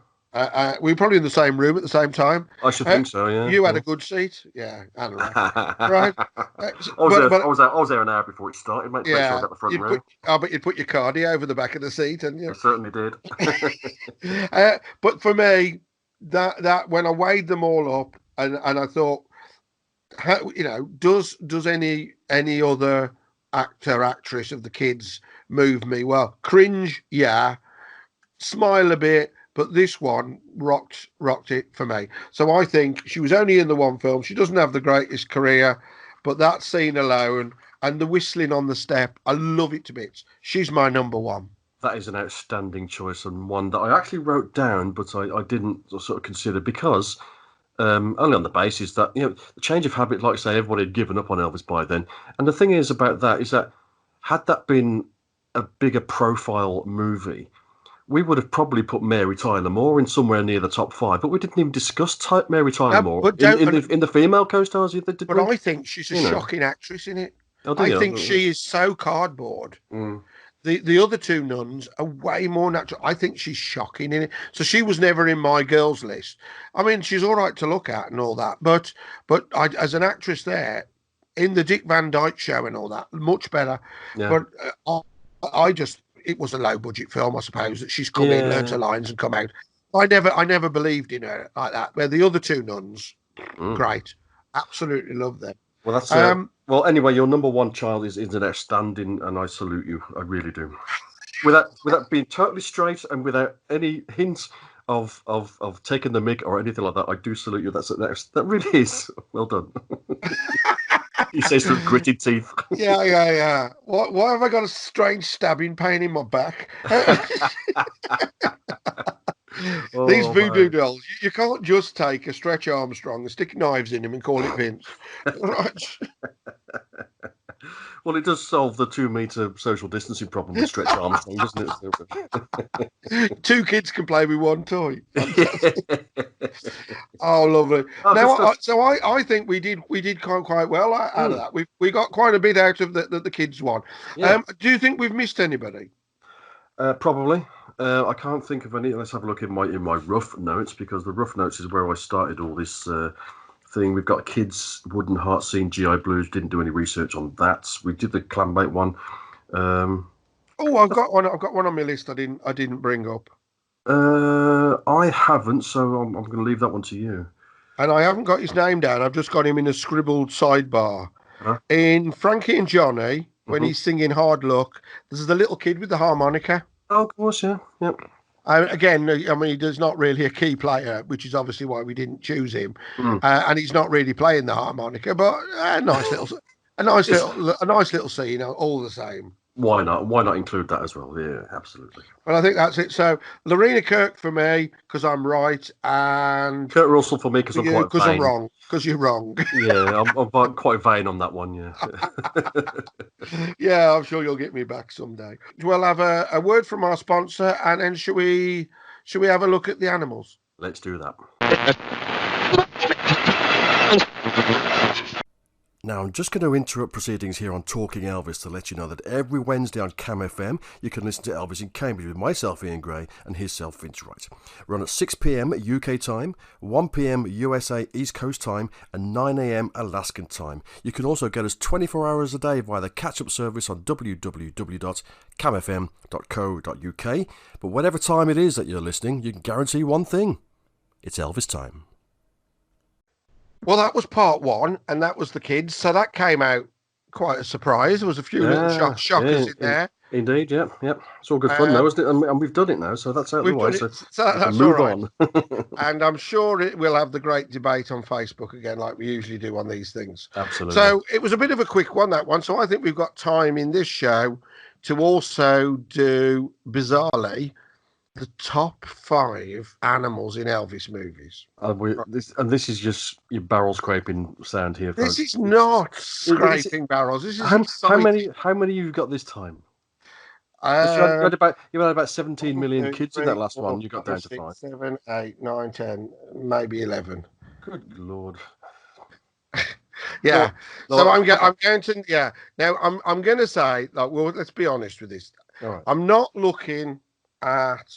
we were probably in the same room at the same time. I should think so. Yeah, you had a good seat. Yeah, I don't know. Right. I was there an hour before it started. Make sure I got the front row. But you'd put your cardio over the back of the seat, and I certainly did. But for me, that when I weighed them all up, and I thought, does any other actor, actress of the kids move me? Well, cringe, yeah, smile a bit. But this one rocked it for me. So I think she was only in the one film. She doesn't have the greatest career, but that scene alone and the whistling on the step, I love it to bits. She's my number one. That is an outstanding choice, and one that I actually wrote down, but I didn't sort of consider because only on the basis that the Change of Habit, like I say, everybody had given up on Elvis by then. And the thing is about that is that had that been a bigger profile movie, we would have probably put Mary Tyler Moore in somewhere near the top 5, but we didn't even discuss Mary Tyler Moore in the female co-stars. But I think she's a shocking actress in it. I think she is so cardboard. The other two nuns are way more natural. I think she's shocking in it. So she was never in my girls list. I mean, she's all right to look at and all that, but as an actress there, in the Dick Van Dyke Show and all that, much better. Yeah. But it was a low budget film, I suppose, that she's come in, learnt her lines and come out. I never believed in her like that. Where the other two nuns, great. Absolutely love them. Well, that's well, anyway, your number one child is an outstanding, and I salute you. I really do. Without being totally straight and without any hints of taking the mick or anything like that, I do salute you. That really is well done. He says through gritted teeth. Yeah. Why have I got a strange stabbing pain in my back? Oh These voodoo man. dolls, you can't just take a Stretch Armstrong and stick knives in him and call it Vince. Right. Well, it does solve the 2-meter social distancing problem with Stretch Armstrong, doesn't it? 2 kids can play with 1 toy. Fantastic. Oh, lovely. Oh, good Now, stuff. I think we did quite well out of Mm. that. We got quite a bit out of the kids one. Yeah. Do you think we've missed anybody? Probably. I can't think of any. Let's have a look in my rough notes, because the rough notes is where I started all this thing. We've got kids, Wooden Heart Scene, GI Blues. Didn't do any research on that. We did the Clambake one. I've got one. I've got one on my list. I didn't bring up. I haven't, so I'm going to leave that one to you. And I haven't got his name down. I've just got him in a scribbled sidebar. Huh? In Frankie and Johnny, when he's singing Hard Luck, there's the little kid with the harmonica. Oh, of course, yeah. Yep. Again, I mean, he's not really a key player, which is obviously why we didn't choose him. And he's not really playing the harmonica, but a nice little scene, all the same. Why not? Why not include that as well? Yeah, absolutely. Well, I think that's it. So, Lorena Kirk for me, because I'm right, and Kurt Russell for me, because I'm quite vain. Because I'm wrong. Because you're wrong. Yeah, I'm quite vain on that one, yeah. Yeah, I'm sure you'll get me back someday. We'll have a word from our sponsor, and then should we have a look at the animals? Let's do that. Now, I'm just going to interrupt proceedings here on Talking Elvis to let you know that every Wednesday on Cam FM, you can listen to Elvis in Cambridge with myself, Ian Gray, and his self, Vince Wright. We're on at 6 p.m. UK time, 1 p.m. USA East Coast time, and 9 a.m. Alaskan time. You can also get us 24 hours a day via the catch-up service on www.camfm.co.uk. But whatever time it is that you're listening, you can guarantee one thing. It's Elvis time. Well, that was part 1, and that was the kids. So that came out quite a surprise. There was a few little shockers in there. Indeed, yeah. It's all good fun now, isn't it? And we've done it now, so that's out of the way. So that's move all right. on. And I'm sure it will have the great debate on Facebook again, like we usually do on these things. Absolutely. So it was a bit of a quick one, that one. So I think we've got time in this show to also do, bizarrely, the top 5 animals in Elvis movies. This is just your barrel scraping sound here, folks. This is not scraping barrels. This is how many you've got this time? You had about 17 million kids in that last one. You got down to 5. 7, 8, 9, 10, maybe 11. Good Lord. Yeah. So I'm going to. Yeah. Now I'm going to say, like, well, let's be honest with this. All right. I'm not looking at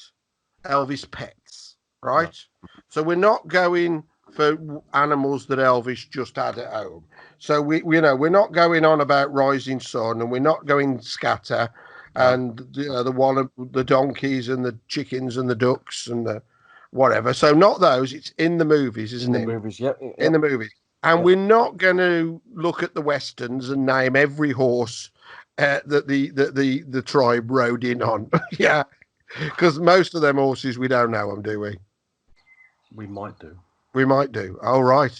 Elvis pets, right? No. So we're not going for animals that Elvis just had at home. So we're not going on about Rising Sun, and we're not going scatter, and the donkeys and the chickens and the ducks and the whatever. So not those. It's in the movies, isn't it? In the movies, yep. In the movies, and we're not going to look at the westerns and name every horse that the tribe rode in on. Yeah. Because most of them horses we don't know them, do we? We might do. All right.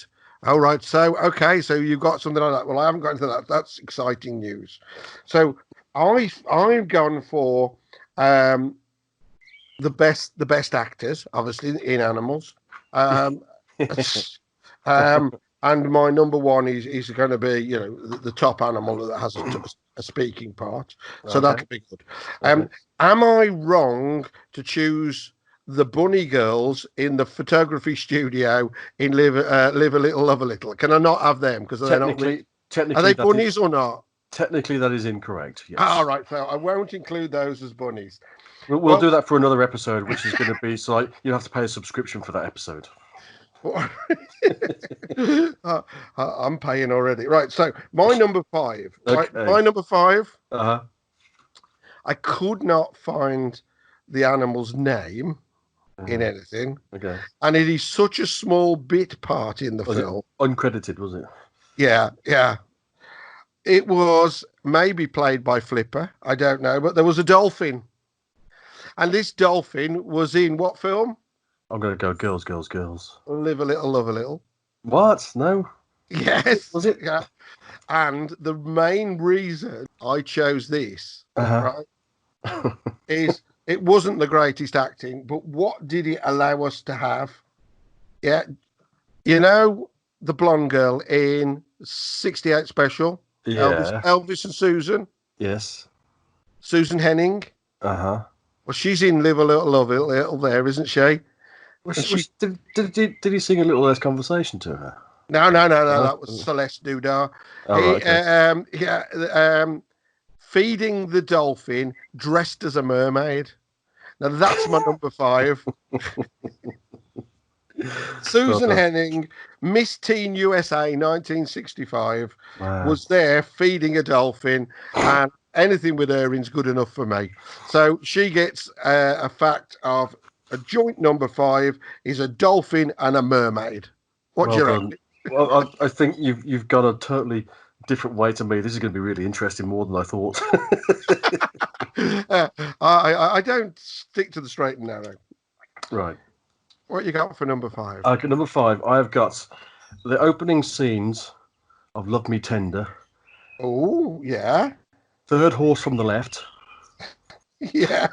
So, okay. So you've got something like that. Well, I haven't got into that. That's exciting news. So I've gone for the best actors, obviously, in animals. And my number 1 is going to be, the top animal that has a speaking part. So that'll be good. Am I wrong to choose the bunny girls in the photography studio in Live a Little, Love a Little? Can I not have them? Because they're not. Technically, are they bunnies or not? Technically, that is incorrect. Yes. All right. So I won't include those as bunnies. We'll do that for another episode, which is going to be you'll have to pay a subscription for that episode. I'm paying already. Right. So my number 5. Right. Okay. My number 5. Uh-huh. I could not find the animal's name in anything. Okay. And it is such a small bit part in the film. Uncredited, was it? Yeah. It was maybe played by Flipper. I don't know. But there was a dolphin. And this dolphin was in what film? I'm going to go Girls, Girls, Girls. Live a Little, Love a Little. What? No. Yes. Was it? Yeah. And the main reason I chose this, right, is It wasn't the greatest acting, but what did it allow us to have? Yeah, you know the blonde girl in '68 Special, Yeah. Elvis and Susan, Yes. Susan Henning. Uh-huh. Well, she's in Live a Little, Love a Little there, isn't she? Did he sing a little less conversation to her? No, Oh, that was Celeste Dudar. right, okay. Feeding the dolphin dressed as a mermaid. Now that's my number 5. Susan Well done. Henning, Miss Teen USA 1965, Wow. was there feeding a dolphin, and anything with her is good enough for me. So she gets a fact of a joint number 5 is a dolphin and a mermaid. What do you Well reckon? done. Well, I think you've got a totally different way to me. This is going to be really interesting, more than I thought. I don't stick to the straight and narrow. Right. What you got for number 5? Okay, number 5. I have got the opening scenes of Love Me Tender. Oh, yeah. Third Horse from the Left. Yeah.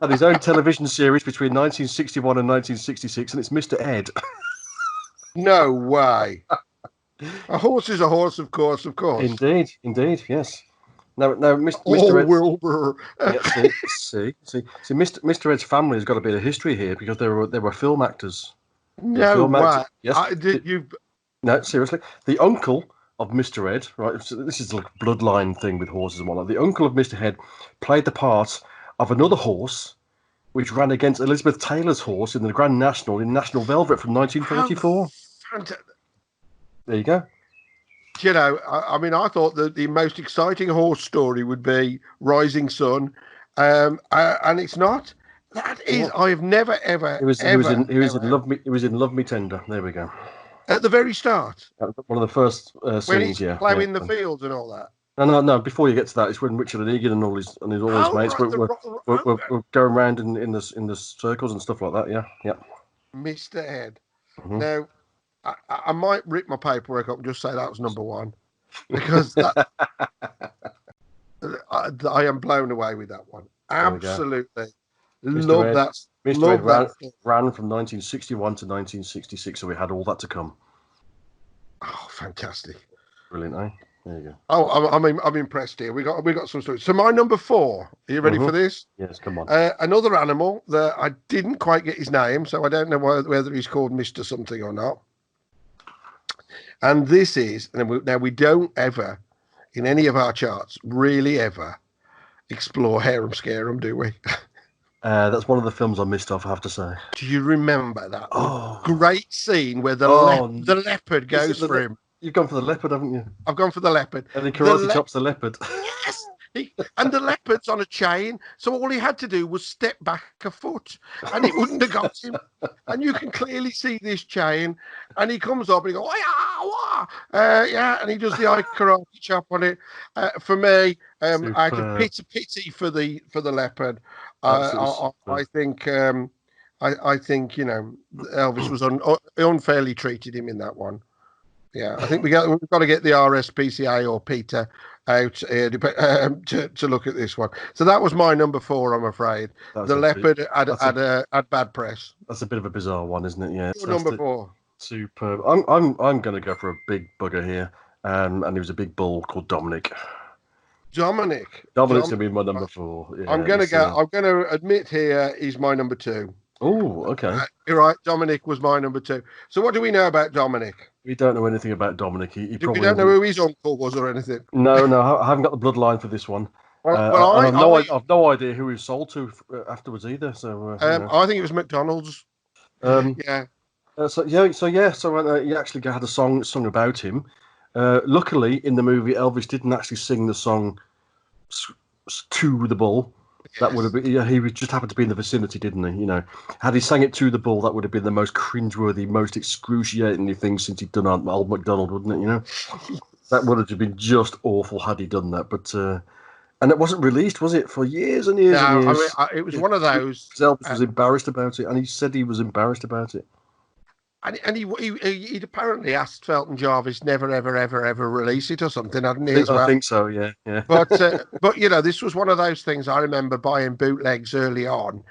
Had his own television series between 1961 and 1966, and it's Mr. Ed. No way. A horse is a horse, of course. Indeed, yes. Now, Mr. Oh, Ed. Wilbur. Yeah, see, Mr. Ed's family has got a bit of history here because they were film actors. No way. Yes. No, seriously. The uncle of Mr. Ed, right? So this is like a bloodline thing with horses and whatnot. The uncle of Mr. Ed played the part of another horse, which ran against Elizabeth Taylor's horse in the Grand National in National Velvet from 1944. There you go. You know, I mean, I thought that the most exciting horse story would be Rising Sun, and it's not. That is, I have never ever. He was in Love Me Tender. There we go. At the very start, one of the first scenes. when he's ploughing the fields and all that. No. Before you get to that, it's when Richard and Egan and all his mates were going around in the circles and stuff like that. Yeah. Mr. Ed. Mm-hmm. Now, I might rip my paperwork up and just say that was number 1 because I am blown away with that one. Absolutely love Ed, that. Mr. Ed ran from 1961 to 1966, so we had all that to come. Oh, fantastic! Brilliant, eh? There you go. Oh, I'm impressed here. We got some stories. So my number 4. Are you ready for this? Yes, come on. Another animal that I didn't quite get his name, so I don't know whether he's called Mr. something or not. And this is now we don't ever, in any of our charts, really ever explore Harem Scarum, do we? That's one of the films I missed off, I have to say. Do you remember that great scene where the leopard goes for him? You've gone for the leopard, haven't you? I've gone for the leopard. And he karate chops the leopard. Yes! And the leopard's on a chain, so all he had to do was step back a foot, and it wouldn't have got him. And you can clearly see this chain, and he comes up and he goes, and he does the karate chop on it. For me, out of pity for the leopard, I think Elvis was unfairly treated him in that one. Yeah, I think we've got to get the RSPCA or PETA out to look at this one. So that was my number 4, I'm afraid. The leopard had bad press. That's a bit of a bizarre one, isn't it? Yeah. Number 4. Superb. I'm going to go for a big bugger here, and he was a big bull called Dominic. Dominic's going to be my number 4. Yeah, I'm going to admit here he's my number 2. Oh, okay. You're right. Dominic was my number 2. So what do we know about Dominic? We don't know anything about Dominic. He probably we don't know who his uncle was or anything. No, I haven't got the bloodline for this one. I've no idea who he was sold to afterwards either. So I think it was McDonald's. Yeah. So he actually had a song about him. Luckily, in the movie, Elvis didn't actually sing the song to the bull. That would have been. He just happened to be in the vicinity, didn't he? Had he sang it to the bull, that would have been the most cringeworthy, most excruciating thing since he'd done Old MacDonald, wouldn't it? That would have been just awful had he done that. But and it wasn't released, was it, for years and years and years? I mean, it was one of those. Elvis was embarrassed about it, and he said he was embarrassed about it. And he'd apparently asked Felton Jarvis never, ever, ever, ever release it or something, hadn't he, as well? I think so, yeah. But this was one of those things I remember buying bootlegs early on,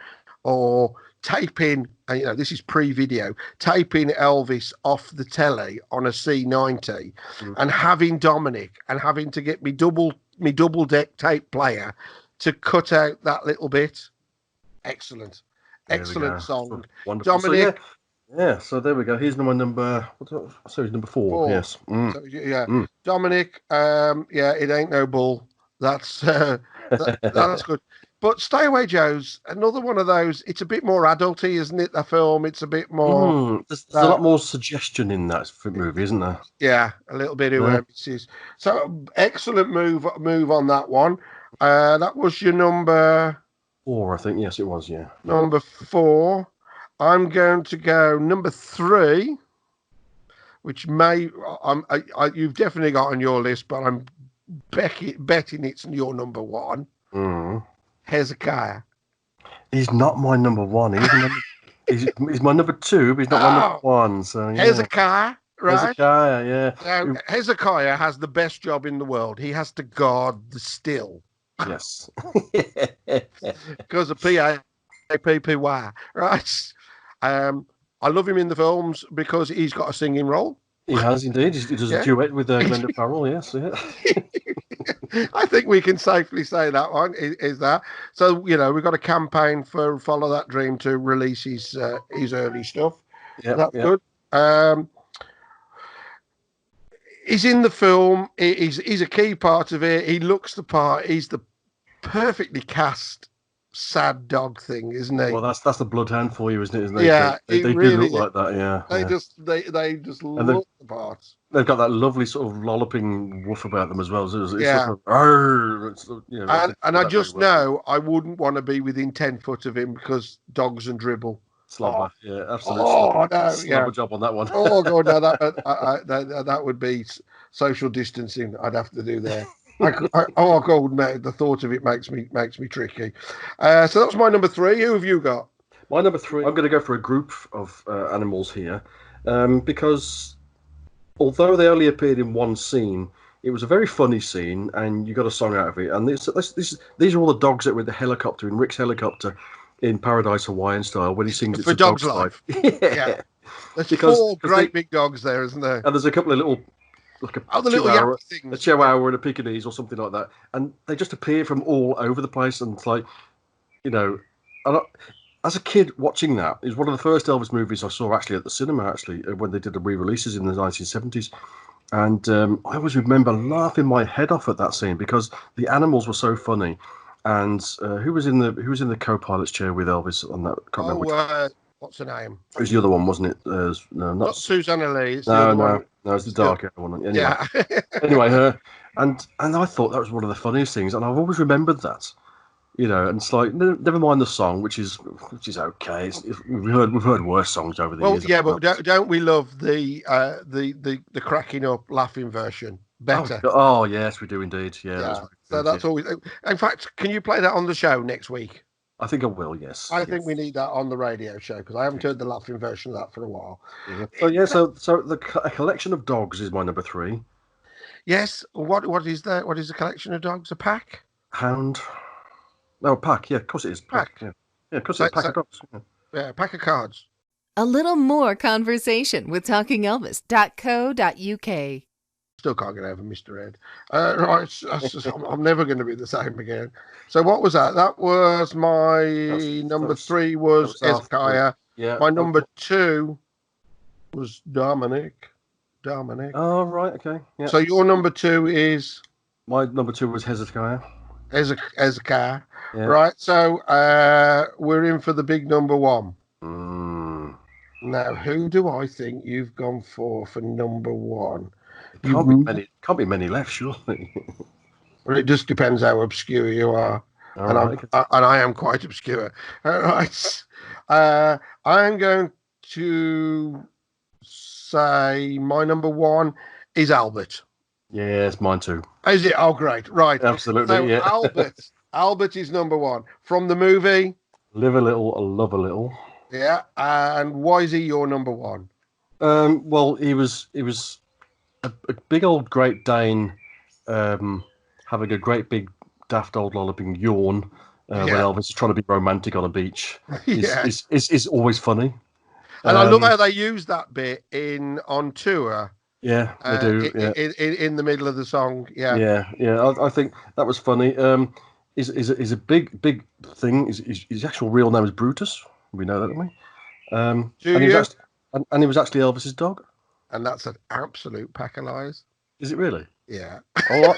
or taping, and this is pre-video, taping Elvis off the telly on a C90 and having Dominic and having to get me double deck tape player to cut out that little bit. Excellent song. Wonderful. Dominic. So there we go. Here's number 4. Yes. So, Dominic, it ain't no bull. That's that's good. But Stay Away Joe's another one of those. It's a bit more adulty, isn't it? The film. It's a bit more. There's a lot more suggestion in that movie, isn't there? Yeah, a little bit of emphasis. So excellent move on that one. That was your number 4, I think. Yes, it was. Yeah. Number 4. I'm going to go number 3, which you've definitely got on your list, but I'm betting it's your number 1. Hezekiah. He's not my number 1. He's my number 2, but he's not my number 1. So yeah. Hezekiah, right? Hezekiah, yeah. Now, Hezekiah has the best job in the world. He has to guard the still. Yes. Because of PAPPY, right? I love him in the films because he's got a singing role. He has indeed. He does a duet with Glenda Farrell, yes. Yeah. I think we can safely say that one is that. So, we've got a campaign for Follow That Dream to release his early stuff. That's good. He's in the film. He's a key part of it. He looks the part. He's the perfectly cast sad dog thing, isn't he? Well, that's the bloodhound for you, isn't it? Yeah, they really do look like that. Yeah, they just look the part. They've got that lovely sort of lolloping woof about them as well. It's yeah, and I just know I wouldn't want to be within 10 foot of him because dogs and dribble. Slobber, yeah, absolutely. Slobber job on that one. Oh god, no, that would be social distancing. I'd have to do there. God, mate, the thought of it makes me tricky. So that was my number 3. Who have you got? My number 3. I'm going to go for a group of animals here, because although they only appeared in one scene, it was a very funny scene, and you got a song out of it. And these are all the dogs that were in the helicopter, in Rick's helicopter, in Paradise Hawaiian style, when he sings "It's for a Dog's Life." Yeah. There's 4 great big dogs there, isn't there? And there's a couple of little, like a Chihuahua and a Pekingese or something like that, and they just appear from all over the place. And it's like, as a kid watching that, it was one of the first Elvis movies I saw actually at the cinema, when they did the re-releases in the 1970s. And I always remember laughing my head off at that scene because the animals were so funny. And who was in the co-pilot's chair with Elvis on that? Can't remember what's her name? It was the other one, wasn't it? No, not Susanna Lee. It's no, it's the dark hair one. Anyway, yeah. Anyway, her and I thought that was one of the funniest things, and I've always remembered that. And it's like, never mind the song, which is okay. We've heard worse songs over the years. Well, yeah, but don't we love the cracking up, laughing version better? Oh yes, we do indeed. Yeah. That's always. In fact, can you play that on the show next week? I think I will. Yes. I think we need that on the radio show because I haven't heard the laughing version of that for a while. Yeah. So a collection of dogs is my number 3. Yes. What is that? What is a collection of dogs? A pack? Hound. No, a pack. Yeah, of course it is. Pack. Yeah, of course it's a pack of dogs. Yeah, a pack of cards. A little more conversation with TalkingElvis.co.uk. Still can't get over Mr. Ed. Right, I'm never going to be the same again. So what was that? That was my number 3 was Hezekiah. Yeah. My number 2 was Dominic. Oh, right. Okay. Yeah. So your number 2 is? My number 2 was Hezekiah. Hezekiah. Yeah. Right. So we're in for the big number 1. Now, who do I think you've gone for number 1? Can't be many left, surely. Well, it just depends how obscure you are. And I am quite obscure. All right. I am going to say my number 1 is Albert. Yes, mine too. Is it? Oh, great. Right. Absolutely, so yeah. Albert is number 1. From the movie? Live a Little, Love a Little. Yeah. And why is he your number 1? Well, he was a big old Great Dane, having a great big daft old lolloping yawn when Elvis is trying to be romantic on a beach. Is always funny. And I love how they use that bit on tour. Yeah, they do. In the middle of the song. Yeah. I think that was funny. Is a big thing. His actual real name is Brutus. We know that, don't we? And he was actually Elvis's dog. And that's an absolute pack of lies. Is it really? Yeah. Well,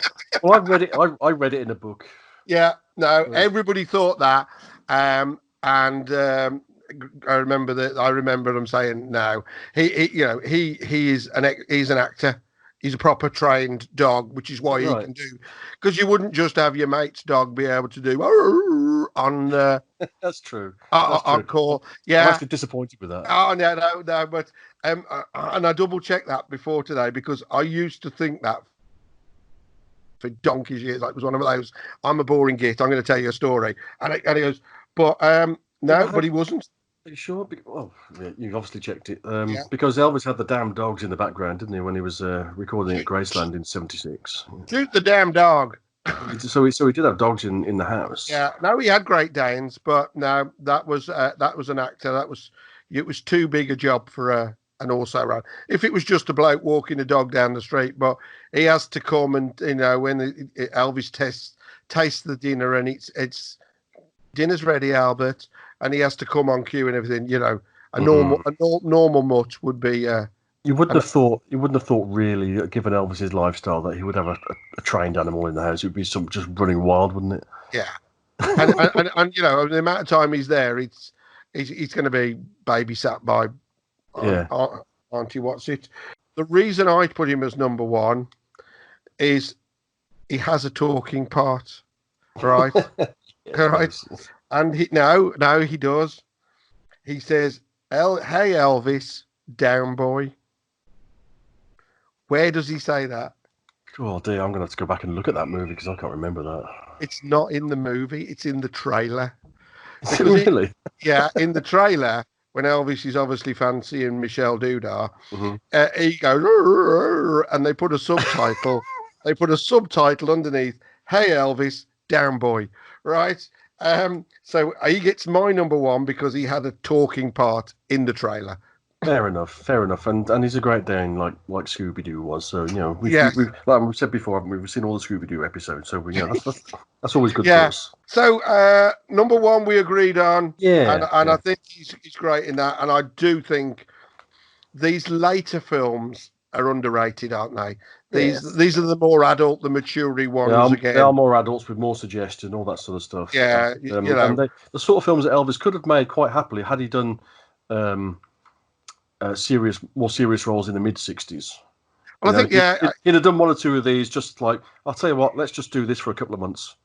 I read it. I read it in a book. Yeah. No, everybody thought that. I remember that. I remember them saying, "No, he's an actor. He's a proper trained dog, which is why he can do. Because you wouldn't just have your mate's dog be able to do on. That's true. On call. Yeah, I'm actually disappointed with that. Oh no. But and I double checked that before today because I used to think that for donkey's years. Like it was one of those. I'm a boring git. I'm going to tell you a story, and he goes, but no, but he wasn't. Are you sure? Well, yeah, you've obviously checked it. Because Elvis had the damn dogs in the background, didn't he, when he was recording at Graceland in '76? Shoot the damn dog. So he did have dogs in the house. Yeah, no, he had Great Danes, but no, that was an actor. It was too big a job for an also ran. If it was just a bloke walking a dog down the street, but he has to come and when Elvis tastes the dinner and it's dinner's ready, Albert. And he has to come on cue and everything. A normal mutt would be. You wouldn't have thought really, given Elvis's lifestyle, that he would have a trained animal in the house. It would be some just running wild, wouldn't it? Yeah, and the amount of time he's there, he's going to be babysat by Auntie What's It. The reason I put him as number one is he has a talking part, right? Right. And he does. He says, "Hey Elvis, down boy." Where does he say that? Oh dear, I'm going to have to go back and look at that movie because I can't remember that. It's not in the movie. It's in the trailer. Really? In the trailer, when Elvis is obviously fancying Michelle Dudar, he goes, and they put a subtitle. They put a subtitle underneath. Hey Elvis, down boy. Right. So he gets my number one because he had a talking part in the trailer. Fair enough, and he's a great Dane, like Scooby Doo was. So we've like we've said before, haven't we? We've seen all the Scooby Doo episodes, so that's always good for us. So number one, we agreed on, and I think he's great in that, and I do think these later films are underrated, aren't they? These are the more adult, the mature ones. They are more adults with more suggestion, all that sort of stuff. Yeah, and the sort of films that Elvis could have made quite happily had he done more serious roles in the mid '60s. Well, I think he'd have done one or two of these. Just like, I'll tell you what, let's just do this for a couple of months.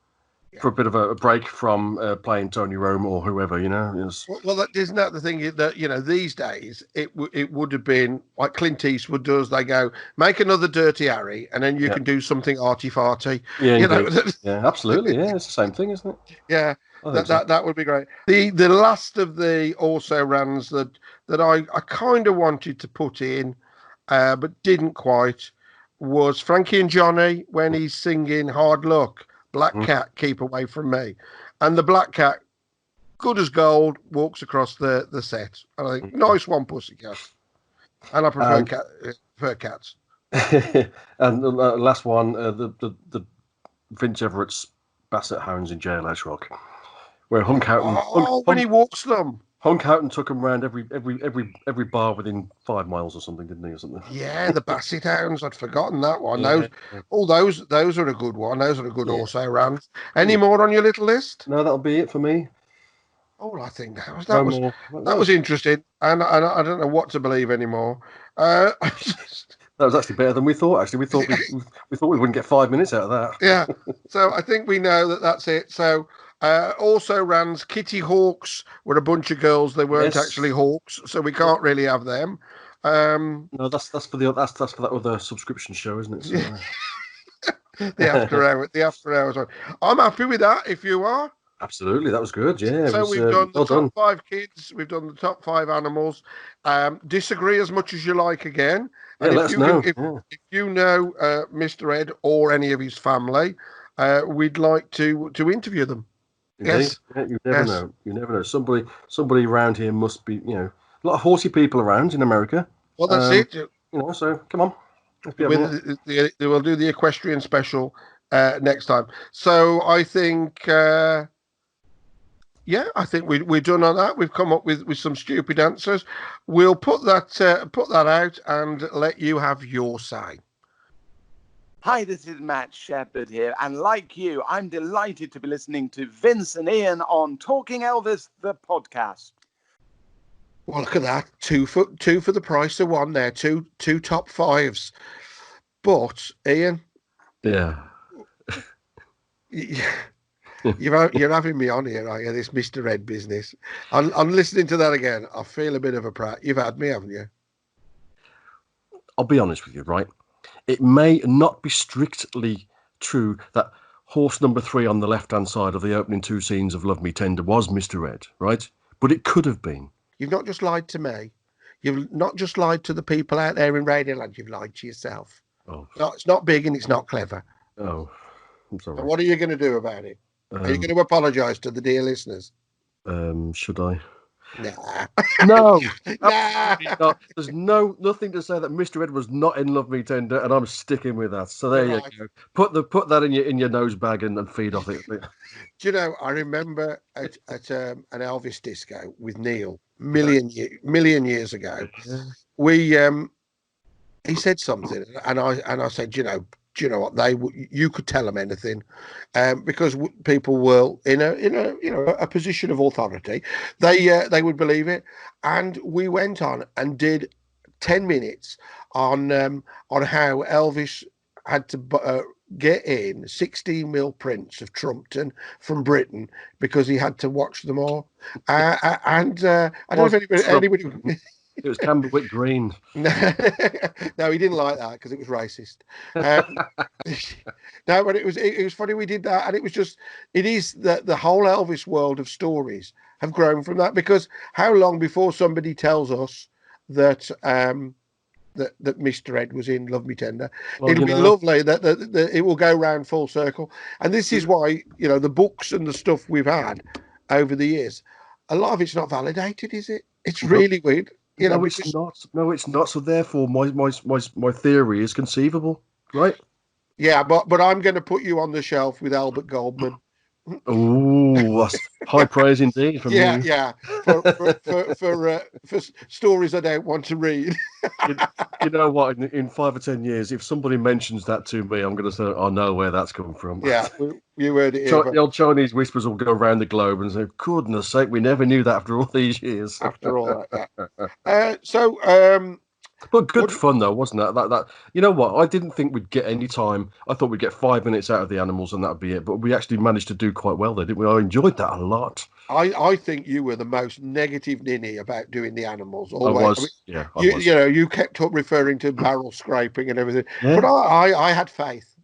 For a bit of a break from playing Tony Rome or whoever, Yes. Well, isn't that the thing that these days it would have been like Clint Eastwood does. They go make another Dirty Harry, and then you can do something arty farty. Yeah, absolutely. Yeah, it's the same thing, isn't it? Yeah, that would be great. The last of the also rans that I kind of wanted to put in, but didn't quite, was Frankie and Johnny when he's singing Hard Luck. Black cat, keep away from me. And the black cat, good as gold, walks across the set. And I think, nice one, pussycat. And I prefer cats. And the last one, the Vince Everett's Basset Hounds in Jailhouse Rock, where Hunk Houghton. When he walks them. Hunk Houghton took him around every bar within 5 miles or something, didn't he? Or something. Yeah, the Basset Hounds. I'd forgotten that one. Those are a good one. Those are a good also rounds. Any more on your little list? No, that'll be it for me. Oh, I think that was interesting, and I don't know what to believe anymore. That was actually better than we thought. Actually, we thought we wouldn't get 5 minutes out of that. Yeah. So I think we know that's it. So. Also rans Kitty Hawks were a bunch of girls. They weren't actually hawks, so we can't really have them. No, that's for that other subscription show, isn't it? So, the after hours one. I'm happy with that. If you are, Absolutely, that was good. Yeah, it So was, we've done the well top done. 5 kids. We've done the top 5 animals. Disagree as much as you like again. Yeah, And let if us you can, know. Yeah. if you know Mr. Ed or any of his family, we'd like to interview them. Indeed. Yes. Yeah, you never Yes. know. You never know. Somebody around here must be, a lot of horsey people around in America. Well, that's it. So come on. Let's be having it. They will do the equestrian special next time. So I think, I think we're done on that. We've come up with some stupid answers. We'll put that out and let you have your say. Hi, this is Matt Shepherd here, and like you, I'm delighted to be listening to Vince and Ian on Talking Elvis, the podcast. Well, look at that. Two for the price of one there. Two top 5s. But Ian, Yeah. you're having me on here, are you? This Mr. Ed business. I'm listening to that again. I feel a bit of a prat. You've had me, haven't you? I'll be honest with you, right? It may not be strictly true that horse number 3 on the left-hand side of the opening 2 scenes of Love Me Tender was Mr. Ed, right? But it could have been. You've not just lied to me. You've not just lied to the people out there in Radioland. You've lied to yourself. Oh. No, it's not big and it's not clever. Oh, I'm sorry. So what are you going to do about it? Are you going to apologise to the dear listeners? Should I? Nah. No. Nah. Not. There's nothing to say that Mr. Ed was not in Love Me Tender, and I'm sticking with that. So there you go. Put that in your nose bag and feed off it. Do you know? I remember at an Elvis disco with Neil million years ago. We he said something, and I said, do you know what, you could tell them anything, because people were in a position of authority. They would believe it, and we went on and did 10 minutes on how Elvis had to get in 16mm prints of Trumpton from Britain because he had to watch them all. I don't know if anybody. It was Camberwick Green. No, he didn't like that because it was racist. No, but it was funny we did that, and it is that the whole Elvis world of stories have grown from that, because how long before somebody tells us that that Mr. Ed was in Love Me Tender? Well, it'll be lovely that it will go round full circle, and this is why the books and the stuff we've had over the years, a lot of it's not validated, is it? It's really weird. No, it's not. No, it's not. So therefore, my theory is conceivable, right? Yeah, but I'm going to put you on the shelf with Albert Goldman. Oh, that's high praise indeed from you. Yeah. For stories I don't want to read. You know what? In 5 or 10 years, if somebody mentions that to me, I'm going to say, I know where that's come from. Yeah, you heard it here. The old Chinese whispers will go around the globe and say, goodness sake, we never knew that after all these years. After all that, But good fun though, wasn't it? That you know what? I didn't think we'd get any time. I thought we'd get 5 minutes out of the animals and that'd be it. But we actually managed to do quite well there, didn't we? I enjoyed that a lot. I think you were the most negative ninny about doing the animals. Always. I was. You kept up referring to barrel scraping and everything. Yeah. But I had faith.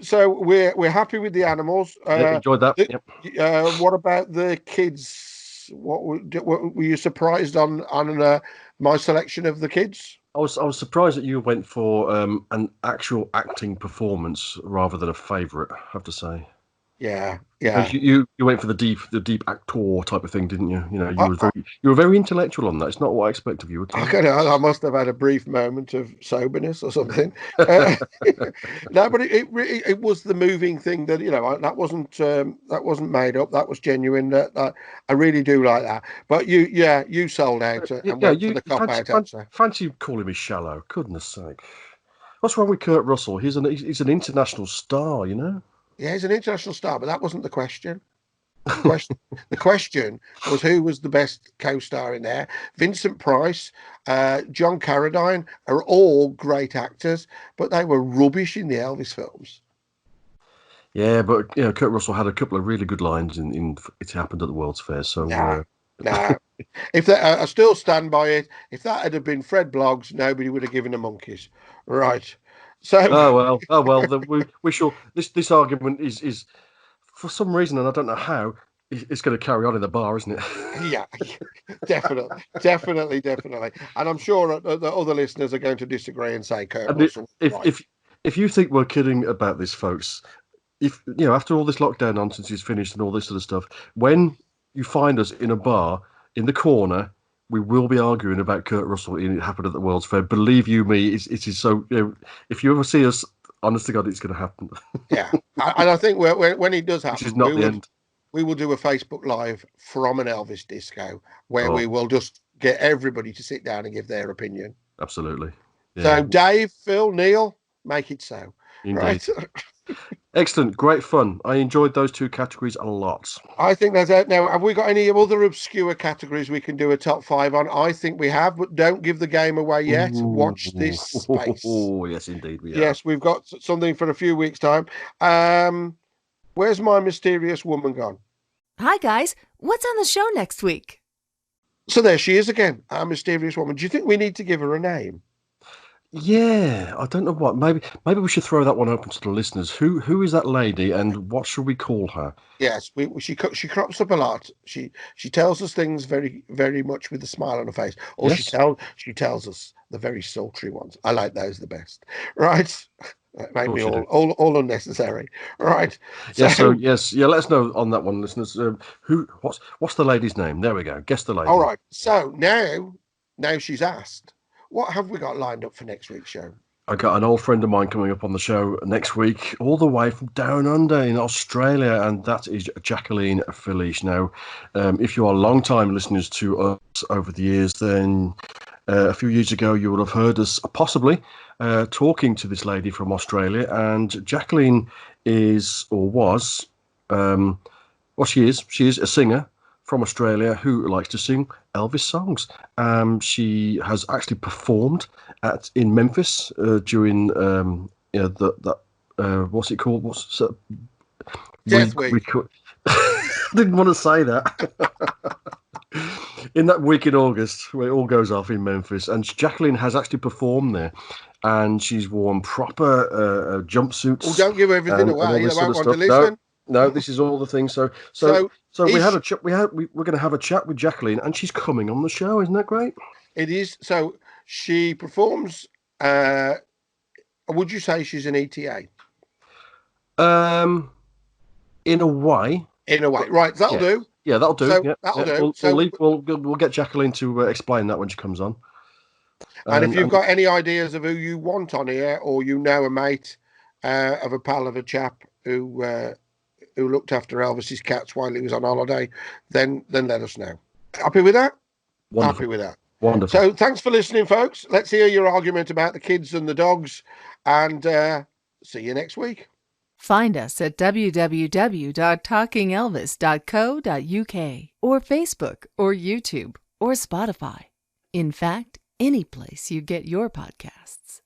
So we're happy with the animals. Enjoyed that. Yep. What about the kids? What were you surprised on my selection of the kids? I was surprised that you went for an actual acting performance rather than a favourite, I have to say. Yeah. You went for the deep actor type of thing, didn't you? You were very intellectual on that. It's not what I expect of you. I must have had a brief moment of soberness or something. No, but it was the moving thing that that wasn't made up. That was genuine. That I really do like that. But you sold out and went for the cop out answer. Fancy calling me shallow? Goodness sake! What's wrong with Kurt Russell? He's an international star, you know. Yeah, he's an international star, but that wasn't the question. The question was who was the best co-star in there. Vincent Price, John Carradine are all great actors, but they were rubbish in the Elvis films. Yeah, but Kurt Russell had a couple of really good lines in It Happened at the World's Fair. So nah. If that, I still stand by it. If that had been Fred Bloggs, nobody would have given a monkeys. Right. So oh well. We shall. This argument is for some reason, and I don't know how, it's going to carry on in the bar, isn't it? Yeah, definitely. And I'm sure the other listeners are going to disagree and say Kurt And Russell. Right. if you think we're kidding about this, folks, if after all this lockdown nonsense is finished and all this sort of stuff, when you find us in a bar in the corner, we will be arguing about Kurt Russell and It Happened at the World's Fair. Believe you me, it is so. If you ever see us, honest to God, it's going to happen. Yeah, and I think when it does happen, This is not the end. We will do a Facebook Live from an Elvis disco where we will just get everybody to sit down and give their opinion. Absolutely. Yeah. So, Dave, Phil, Neil, make it so. Indeed. Right? Excellent. Great fun. I enjoyed those two categories a lot. I think that's out now. Have we got any other obscure categories we can do a top 5 on? I think we have, but don't give the game away yet. Watch this space. Oh, yes, indeed. We have. Yes, we've got something for a few weeks' time. Where's my mysterious woman gone? Hi, guys. What's on the show next week? So there she is again, our mysterious woman. Do you think we need to give her a name? Yeah, I don't know what. Maybe we should throw that one open to the listeners. Who is that lady, and what should we call her? Yes, she crops up a lot. She tells us things very, very much with a smile on her face, or Yes. she tells us the very sultry ones. I like those the best. Right? That made me all unnecessary. Right. Yes. Let us know on that one, listeners. What's the lady's name? There we go. Guess the lady. All right. So now she's asked, what have we got lined up for next week's show? I got an old friend of mine coming up on the show next week, all the way from down under in Australia, and that is Jacqueline Felice. Now, if you are long-time listeners to us over the years, then a few years ago you would have heard us possibly talking to this lady from Australia, and Jacqueline is, or was, she is a singer from Australia who likes to sing Elvis songs. She has actually performed in Memphis during what's it called? Death Week. Didn't want to say that. In that week in August, where it all goes off in Memphis, and Jacqueline has actually performed there, and she's worn proper jumpsuits. Oh, don't give everything away. They won't want to listen. No, this is all the things. So we had a chat. We're going to have a chat with Jacqueline, and she's coming on the show. Isn't that great? It is. So she performs. Would you say she's an ETA? In a way. Right. That'll do. Yeah, that'll do. So, that'll do. We'll get Jacqueline to explain that when she comes on. And if you've got any ideas of who you want on here, or a mate of a pal of a chap who looked after Elvis's cats while he was on holiday, then let us know. Happy with that? Wonderful. Happy with that. Wonderful. So thanks for listening, folks. Let's hear your argument about the kids and the dogs, and see you next week. Find us at www.talkingelvis.co.uk or Facebook or YouTube or Spotify. In fact, any place you get your podcasts.